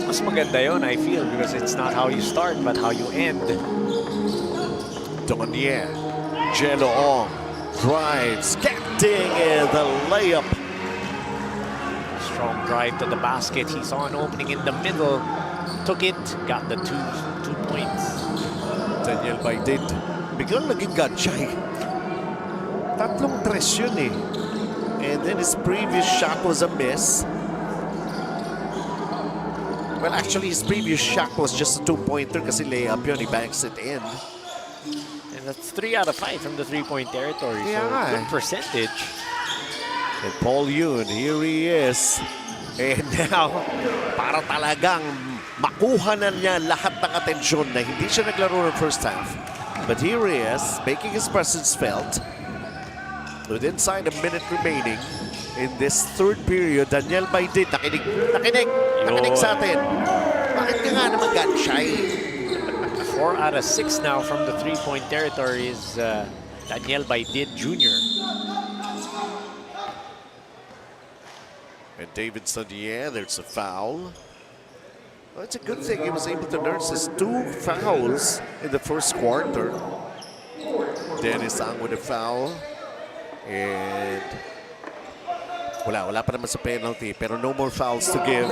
Mas maganda yun, I feel, because it's not how you start, but how you end. Donye, Jello Ong drives, getting the layup. Strong drive to the basket. He saw an opening in the middle. Took it, got the two points. Daniel Baidid, biglang naging gotcha eh. Tatlong tres yun eh. And then his previous shot was a miss. Well, actually, his previous shot was just a two-pointer kasi layup yun. He banks it in. And that's 3 out of 5 from the three-point territory. Yeah, so good percentage. And Paul Yun, here he is. And now, para talagang makuha na niya lahat ng atensyon na hindi siya naglaro ng first half. But here he is, making his presence felt. With inside a minute remaining in this third period, Daniel Baidit, nakinig sa atin. Bakit ka nga naman gan shy? 4 out of 6 now from the three-point territory is Daniel Baidit Jr. And David Sadier, there's a foul. Well, it's a good thing he was able to nurse his 2 fouls in the first quarter. Dennis Ang with a foul. And wala pa naman sa penalty, pero no more fouls to give.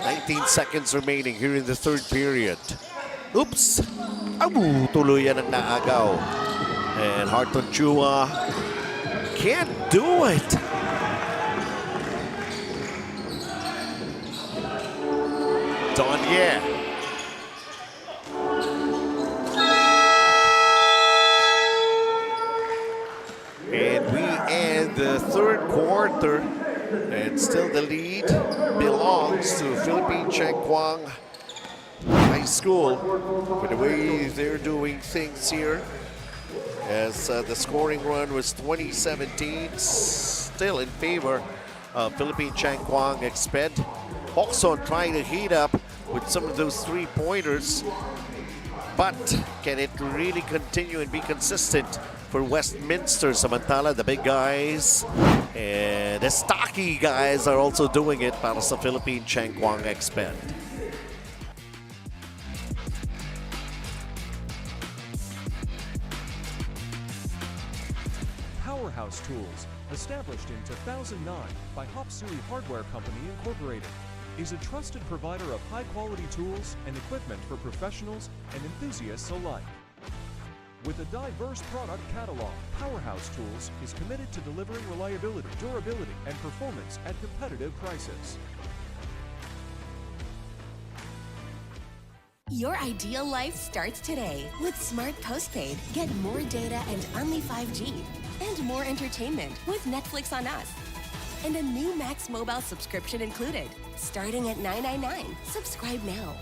19 seconds remaining here in the third period. Oops! Tuloy yan ang naagaw. And Harton Chua can't do it. Donye. And we end the third quarter. And still the lead belongs to Philippine Changkwang High School with the way they're doing things here. As the scoring run was 2017, still in favor of Philippine Changkwang-EXPED. Hokson trying to heat up with some of those three-pointers. But can it really continue and be consistent for Westminster? Samantala, the big guys and the stocky guys are also doing it para sa Philippine Changkwang-EXPED. Powerhouse Tools, established in 2009 by Hop-Sui Hardware Company Incorporated, is a trusted provider of high-quality tools and equipment for professionals and enthusiasts alike. With a diverse product catalog, Powerhouse Tools is committed to delivering reliability, durability, and performance at competitive prices. Your ideal life starts today. With Smart Postpaid, get more data and only 5G. And more entertainment with Netflix on Us. And a new Max Mobile subscription included. Starting at $9.99. Subscribe now.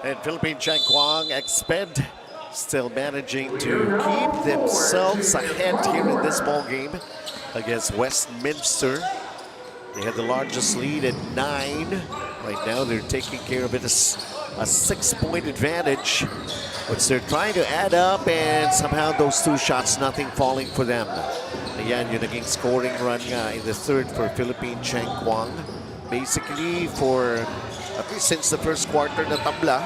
And Philippine Changkwang-EXPED still managing to keep themselves ahead here in this ball game against Westminster. They had the largest lead at 9. Right now they're taking care of it as a 6-point advantage, which they're trying to add up, and somehow those 2 shots, nothing falling for them. Ayan, yung naging scoring run nga in the third for Philippine Changkwang. Basically for at least since the first quarter na tabla,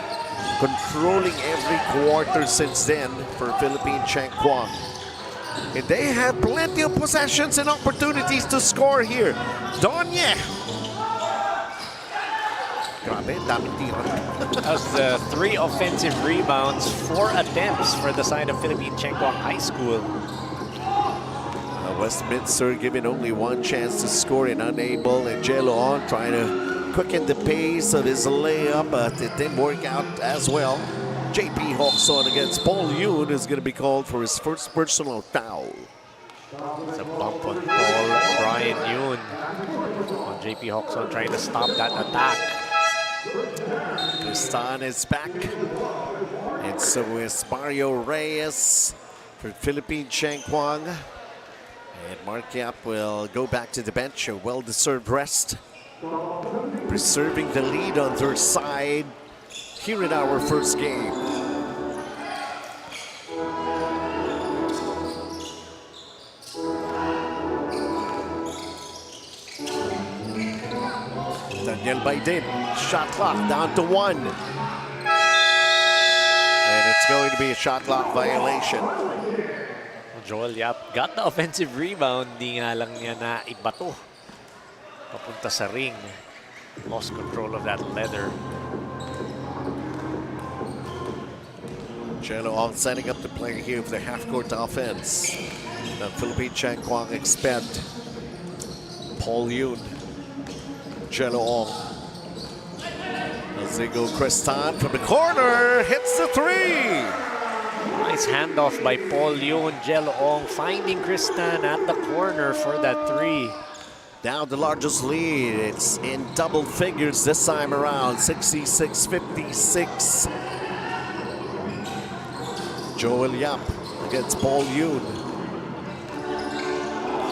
controlling every quarter since then for Philippine Changkwang. And they have plenty of possessions and opportunities to score here. Donye! Grabe, daming tira. That was 3 offensive rebounds, 4 attempts for the side of Philippine Changkwang High School. Westminster given only 1 chance to score and unable, and Jello on trying to quicken the pace of his layup, but it didn't work out as well. JP Hokson against Paul Yun is going to be called for his first personal foul. It's a bump on Paul Brian Yun on JP Hokson trying to stop that attack. Tristan is back, and so is Mario Reyes for Philippine Cheng Kwang. And Mark Yap will go back to the bench, a well-deserved rest. Preserving the lead on their side here in our first game. Daniel Baidin, shot clock down to 1. And it's going to be a shot clock violation. Joel Yap got the offensive rebound. Di nga lang niya na ibato papunta sa ring. Lost control of that leather. Jello Ong setting up the play here for the half-court offense. The Philippine Cheng Kwang expect. Paul Yun. Jello Ong. As they go, Cristan from the corner hits the 3. Nice handoff by Paul Yun. Jello Ong finding Cristan at the corner for that 3. Now the largest lead. It's in double figures this time around. 66-56. Joel Yap against Paul Yun.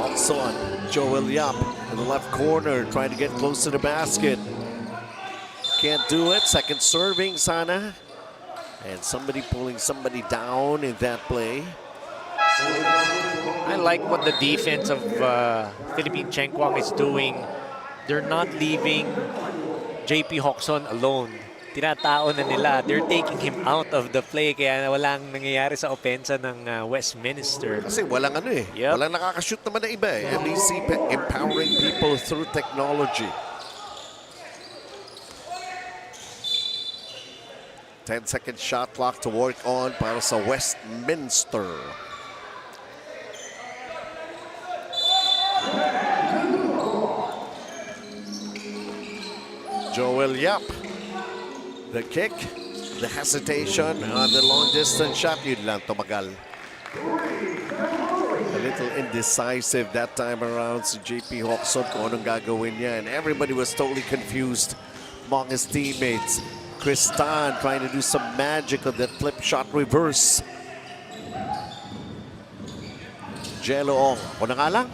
Hokson, Joel Yap in the left corner trying to get close to the basket. Can't do it. Second serving, Sana. And somebody pulling somebody down in that play. I like what the defense of Philippine Cheng Kwang is doing. They're not leaving JP Hokson alone. Tinatao na nila. They're taking him out of the play kaya walang nangyayari sa opensa ng Westminster. Kasi walang ano eh. Yep. Walang nakakashoot naman na iba eh. MEC empowering people through technology. 10-second shot clock to work on para sa Westminster. Joel Yap. The kick, the hesitation on the long distance shot. Yun lang tumagal. A little indecisive that time around si JP Hokson kung anong gagawin niya. And everybody was totally confused among his teammates. Cristan trying to do some magic on that flip shot reverse. Jello Ong. Ako na nga lang.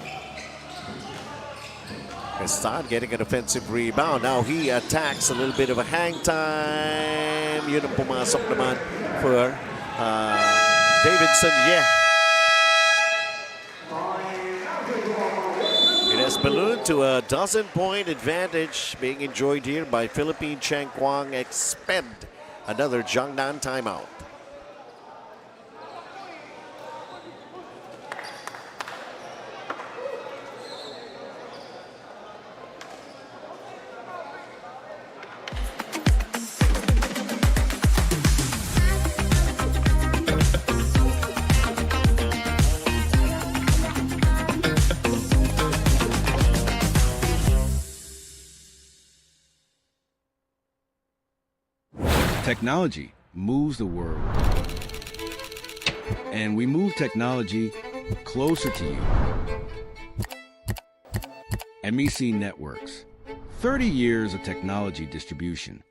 Cristan getting an offensive rebound. Now he attacks a little bit of a hang time. Yun ang pumasok naman for Davidson. Yeah. It has ballooned to a dozen-point advantage being enjoyed here by Philippine Cheng Kwang EXPED. Another Jiangnan timeout. Technology moves the world. And we move technology closer to you. MEC Networks. 30 years of technology distribution.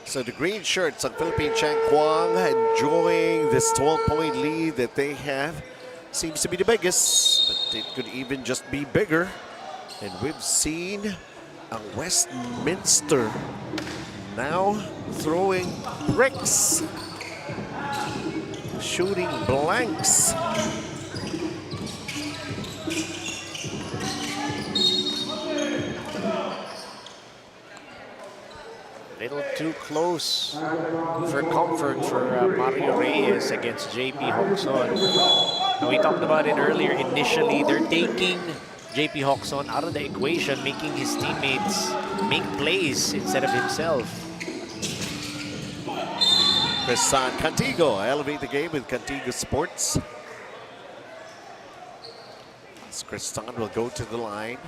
So the green shirts on Philippine Cheng Kwang enjoying this 12-point lead that they have. Seems to be the biggest, but it could even just be bigger. And we've seen a Westminster now throwing bricks, shooting blanks. Little too close for comfort for Mario Reyes against JP Hokson. Now, we talked about it earlier. Initially, they're taking JP Hokson out of the equation, making his teammates make plays instead of himself. Cristan Cantigo elevate the game with Cantigo Sports. As Cristan will go to the line.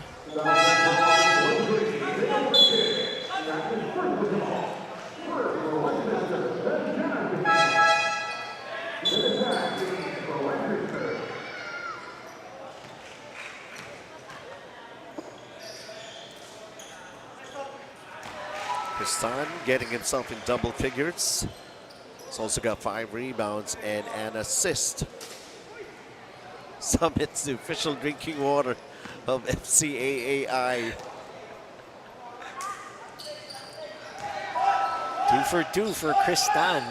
Tristan getting himself in double figures. He's also got 5 rebounds and an assist. Summit's the official drinking water of FCAAI. 2 for 2 for Tristan.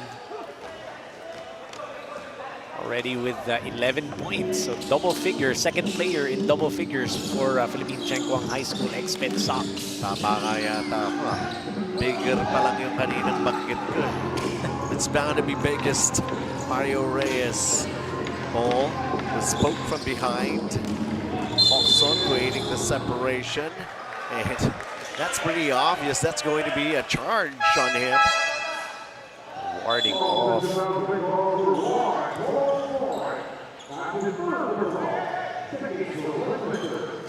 Already with 11 points, so double figures, second player in double figures for Philippine Chengguang High School EXPED SOC. Tama nga yata ako. Bigger pa lang yung kaninang banggit ko. It's bound to be biggest. Mario Reyes. Ball was poked from behind. Hawkson creating the separation. And that's pretty obvious. That's going to be a charge on him. Warding off.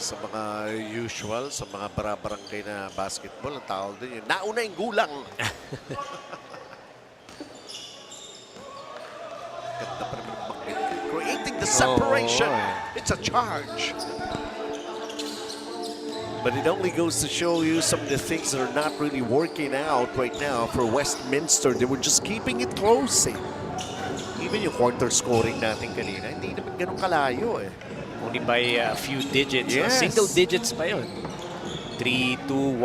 Sa mga usual, sa mga barabarangay na basketball, ang tawag din yun, nauna yung gulang. Ganda pa naman bakit. Creating the separation. It's a charge. But it only goes to show you some of the things that are not really working out right now for Westminster. They were just keeping it close. Even yung quarter scoring natin kanina, hindi naman ganun kalayo. Only by a few digits. Yes. Single digits pa yun. 3, 2, 1.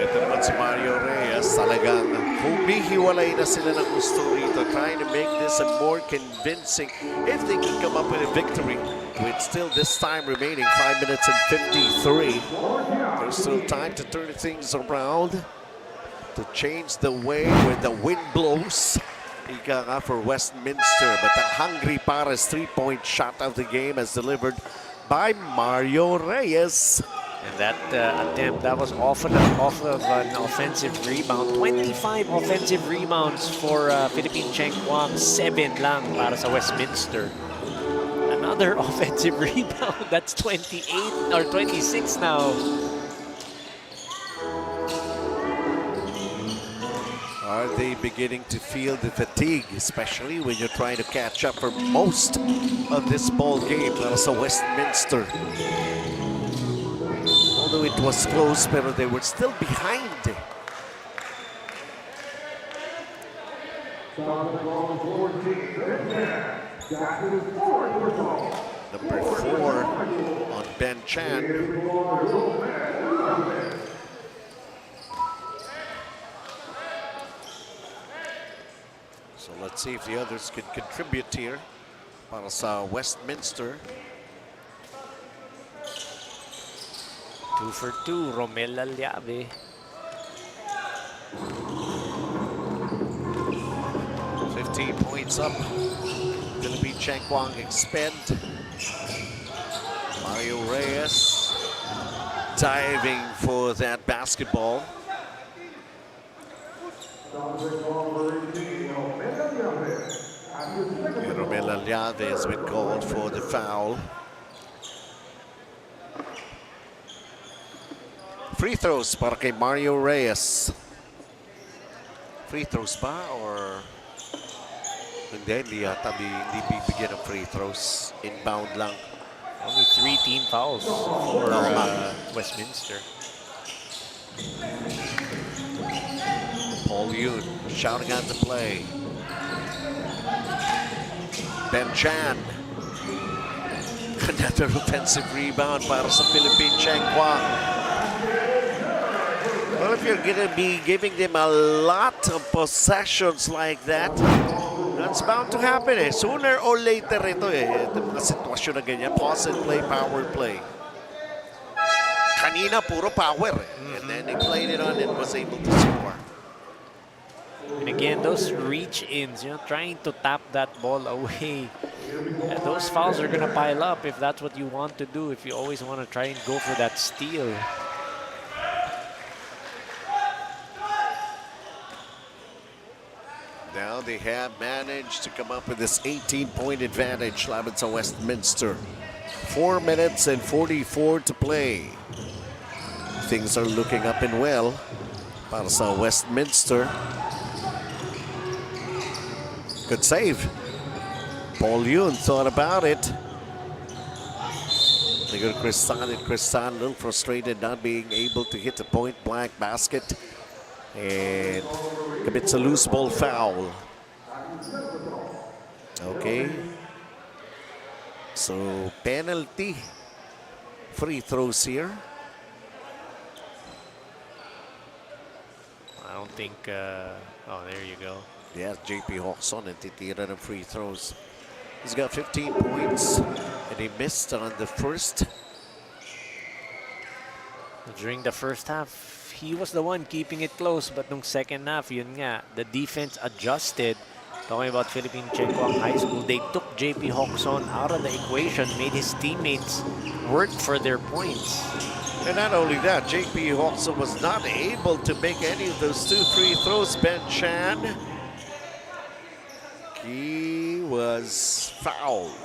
Ito naman si Mario Reyes. Talagang humihiwalay na sila ng gusto rito. Trying to make this a more convincing if they can come up with a victory. With still this time remaining, 5 minutes and 53. There's still time to turn things around, to change the way where the wind blows. Ika nga for Westminster, but the hungry Paras 3-point shot of the game as delivered by Mario Reyes. And that attempt, that was off of an offensive rebound. 25 offensive rebounds for Philippine Chengguang, 7 lang para sa Westminster. Another offensive rebound, that's 28 or 26 now. Are they beginning to feel the fatigue, especially when you're trying to catch up for most of this ball game para sa Westminster? Although it was close, pero they were still behind. Number 4 on Ben Chan. So let's see if the others can contribute here para sa Westminster. 2 for 2, Romel Aliave. 15 points up. Philippine Chengguang EXPED. Mario Reyes diving for that basketball. And Romel Aliade has been called for the foul. Free throws para kay Mario Reyes. Free throws ba or hindi yata hindi bibigyan ng free throws. Inbound lang. Only 3 team fouls for Westminster. Paul Yun shouting out the play. Ben Chan. Another offensive rebound para sa Philippine Chengguang. Well, if you're going to be giving them a lot of possessions like that, that's bound to happen Sooner or later ito Itong mga sitwasyon na ganyan. Pause and play, power play. Kanina, puro power And then they played it on and was able to score. And again, those reach-ins, trying to tap that ball away. Those fouls are going to pile up if that's what you want to do, if you always want to try and go for that steal. Now they have managed to come up with this 18-point advantage, laban sa Westminster. 4 minutes and 44 to play. Things are looking up and well para sa Westminster. Good save. Paul Yun thought about it. They go to Kristan, and Kristan a little frustrated not being able to hit the point-blank basket. And commits a loose ball foul. Okay. So, penalty. Free throws here. I don't think, oh, there you go. Yeah, JP Hawkson and titira ng free throws. He's got 15 points and he missed on the first. During the first half, he was the one keeping it close, but nung second half, yun nga, the defense adjusted. Talking about Philippine Chequang High School, they took JP Hawkson out of the equation, made his teammates work for their points. And not only that, JP Hawkson was not able to make any of those 2 free throws. Ben Chan, he was fouled.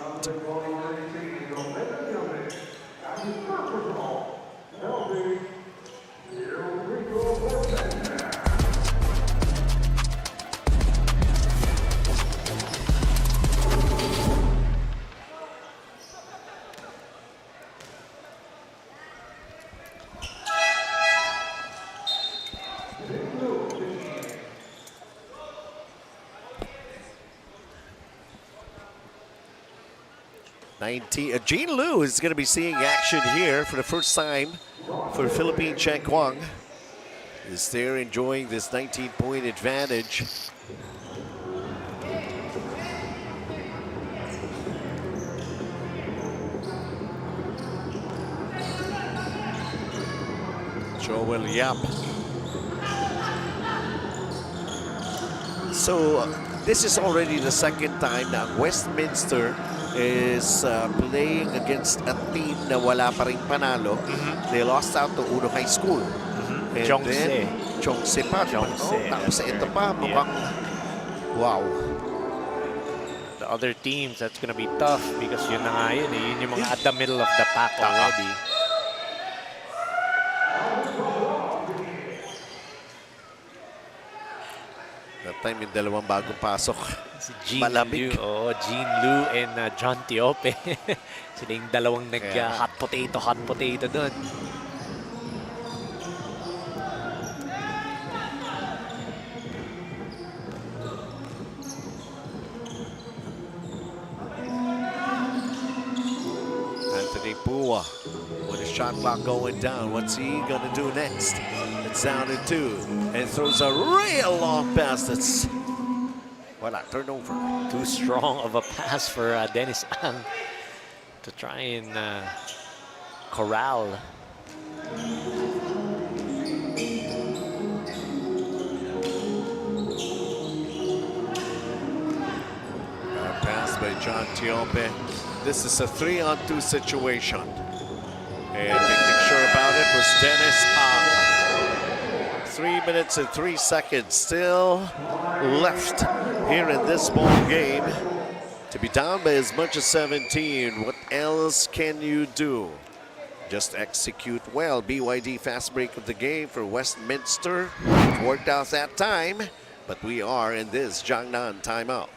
Jean Liu is going to be seeing action here for the first time for Philippine Chequang. Is there enjoying this 19-point advantage. Joel Yap. So this is already the second time that Westminster is playing against a team na wala pa ring panalo. They lost out to Uno High School. And then Chongse pa. Tapos ito pa, mukhang wow. The other teams, that's gonna be tough because yun na nga yun eh. Yun yung mga at the middle of the pack already. That time yung dalawang bagong pasok. Si Jean Liu, Jean Liu and John Tiope. Sila yung dalawang hot potato dun. Anthony Pua with a shot clock going down. What's he gonna do next? It's down to 2 and throws a real long pass that's voila, turnover. Too strong of a pass for Dennis Ang to try and corral. Pass by John Tiope. This is a 3-on-2 situation. And making sure about it was Dennis Ang. 3 minutes and 3 seconds still left here in this ball game. To be down by as much as 17, what else can you do? Just execute well. BYD fast break of the game for Westminster. It worked out that time, but we are in this Jiangnan timeout.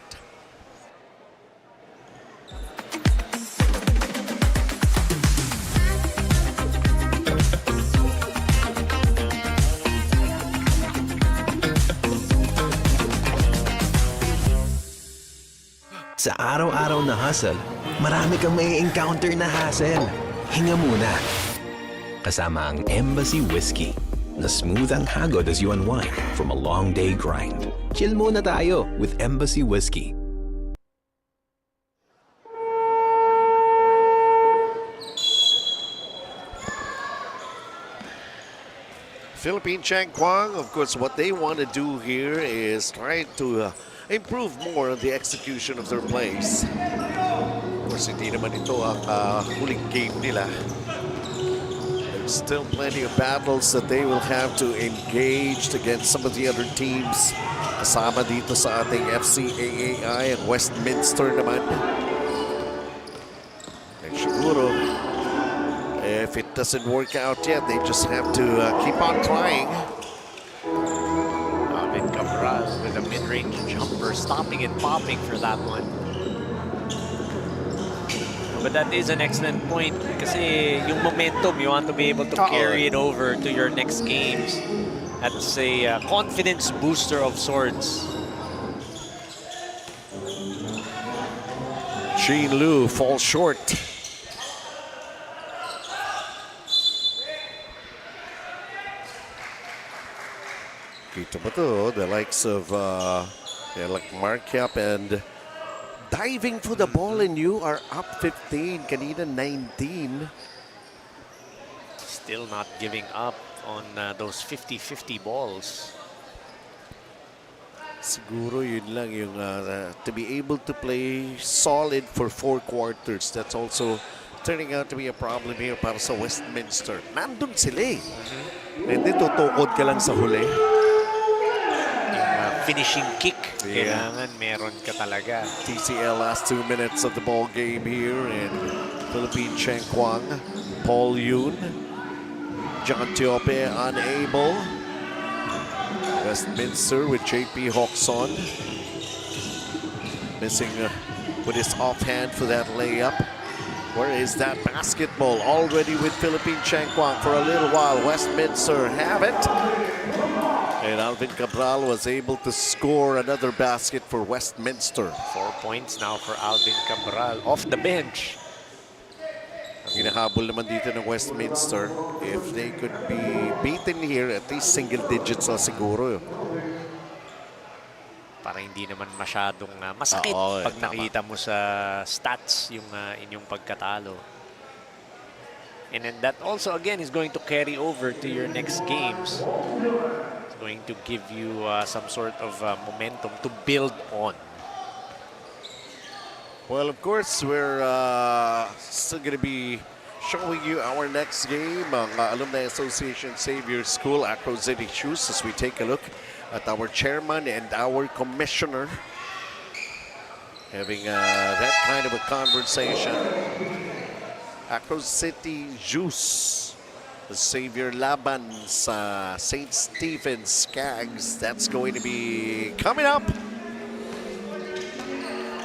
Sa araw-araw na hustle, marami kang may encounter na hassle. Hinga muna. Kasama ang Embassy Whiskey na smooth ang hagod as you unwind from a long day grind. Chill muna tayo with Embassy Whiskey. Philippine Chequang, of course, what they want to do here is try to improve more on the execution of their plays. Of course, hindi naman ito ang huling game nila. There's still plenty of battles that they will have to engage against some of the other teams. Kasama dito sa ating FCAAI ang Westminster naman. And siguro, if it doesn't work out yet, they just have to keep on trying. With a mid-range jumper, stopping and popping for that one. But that is an excellent point kasi yung momentum, you want to be able to carry it over to your next games. That's a confidence booster of sorts. Jean Lu falls short. Kita mo to, the likes of like Markiap and diving for the ball, and you are up 15, kanina 19. Still not giving up on those 50-50 balls. Siguro yun lang yung to be able to play solid for 4 quarters. That's also turning out to be a problem here para sa Westminster. Nandun sila eh. Hindi tutukod ka lang sa huli. Finishing kick, kailangan meron ka talaga. TCL last 2 minutes of the ball game here, and Philippine Cheng Kwang, Paul Yun, John Tiope unable. Westminster with JP Hokson missing with his offhand for that layup. Where is that basketball? Already with Philippine Cheng Kwang for a little while. Westminster have it. And Alvin Cabral was able to score another basket for Westminster. 4 points now for Alvin Cabral off the bench. Ang hinahabol naman dito ng Westminster, if they could be beaten here, at least single digits na siguro. Para hindi naman masyadong masakit pag nakita mo sa stats yung inyong pagkatalo. And then that also again is going to carry over to your next games. Going to give you some sort of momentum to build on. Well, of course, we're still going to be showing you our next game, ang Alumni Association Xavier School, Acro City Shoes, as we take a look at our chairman and our commissioner having that kind of a conversation. Acro City Juice. The Xavier Laban sa St. Stephen's Cags. That's going to be coming up.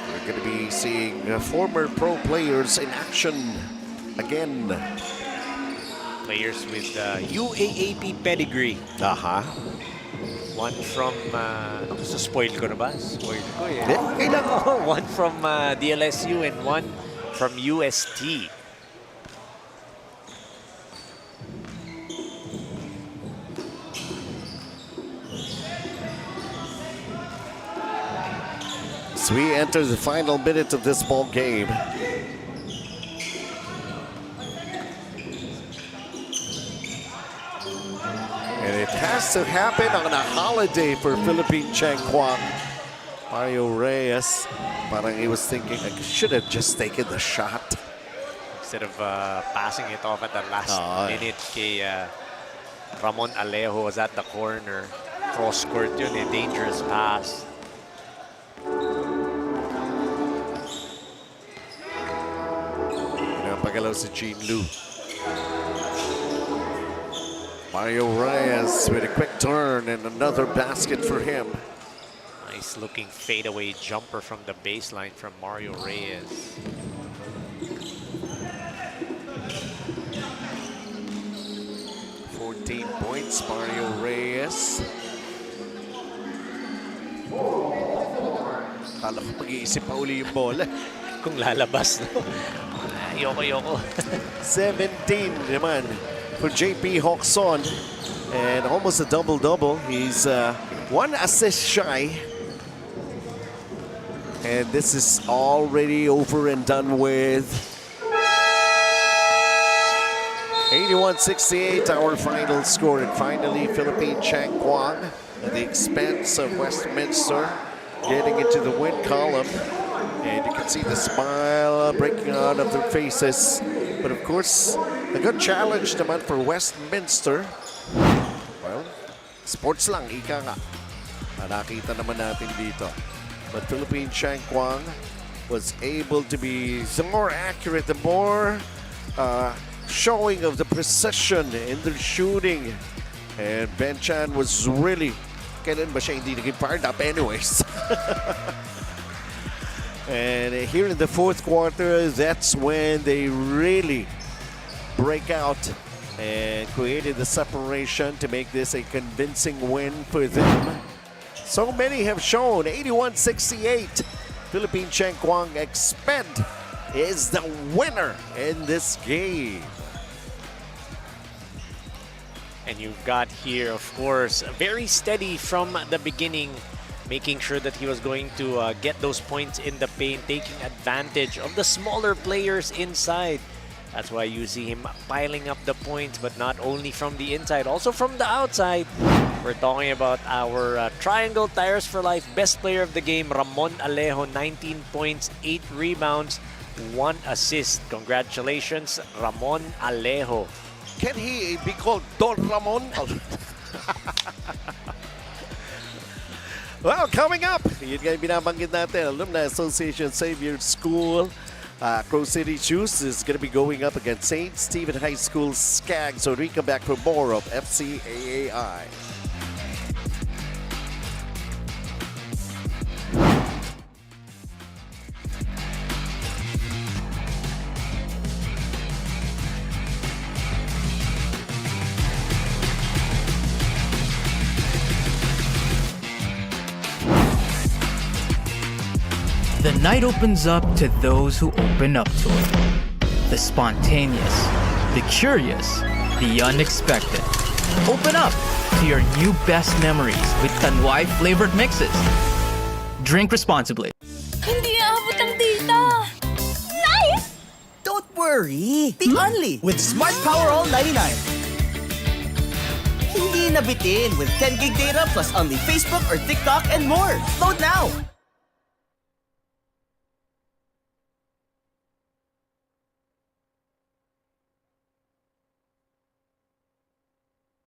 We're going to be seeing former pro players in action again. Players with UAAP pedigree. One from, so spoil ko na ba? Spoil ko eh. One from DLSU and one from UST. As we enter the final minute of this ball game. And it has to happen on a holiday for Philippine Cheng Kwang. Mario Reyes, parang he was thinking, I should have just taken the shot. Instead of passing it off at the last minute kay Ramon Alejo was at the corner. Cross court yun eh, dangerous pass. Pagalaw si Jean Lu. Mario Reyes with a quick turn and another basket for him. Nice looking fadeaway jumper from the baseline from Mario Reyes. Points, Mario Reyes. Kala ko mag-iisip pa uli yung bola. Kung lalabas, no? Ayoko. 17 naman for JP Hokson. And almost a double-double. He's 1 assist shy. And this is already over and done with. 81-68, our final score. And finally, Philippine Cheng Kwang at the expense of Westminster getting into the win column. And you can see the smile breaking out of their faces. But of course, a good challenge naman for Westminster. Well, sports lang, ika nga. Nakita naman natin dito. But Philippine Cheng Kwang was able to be the more accurate, the more showing of the precision in their shooting. And Ben Chan was really, kailan ba siya hindi naging fired up anyways? And here in the fourth quarter, that's when they really break out and created the separation to make this a convincing win for them. So many have shown 81-68. Philippine Chengkwang EXPED is the winner in this game. And you've got here, of course, very steady from the beginning, making sure that he was going to get those points in the paint, taking advantage of the smaller players inside. That's why you see him piling up the points, but not only from the inside, also from the outside. We're talking about our Triangle Tires for Life best player of the game, Ramon Alejo, 19 points, 8 rebounds, 1 assist. Congratulations, Ramon Alejo. Can he be called Don Ramon? Well, coming up, yun nga yung binabanggit natin, Alumni Association Xavier School. Crow City Juice is going to be going up against St. Stephen High School Skag. So we come back for more of FCAAI. The night opens up to those who open up to it. The spontaneous, the curious, the unexpected. Open up to your new best memories with Tanduay flavored mixes. Drink responsibly. Hindi aabot ang data. Nice! Don't worry, the only with Smart Power All 99. Hindi nabitin with 10 gig data plus only Facebook or TikTok and more. Load now!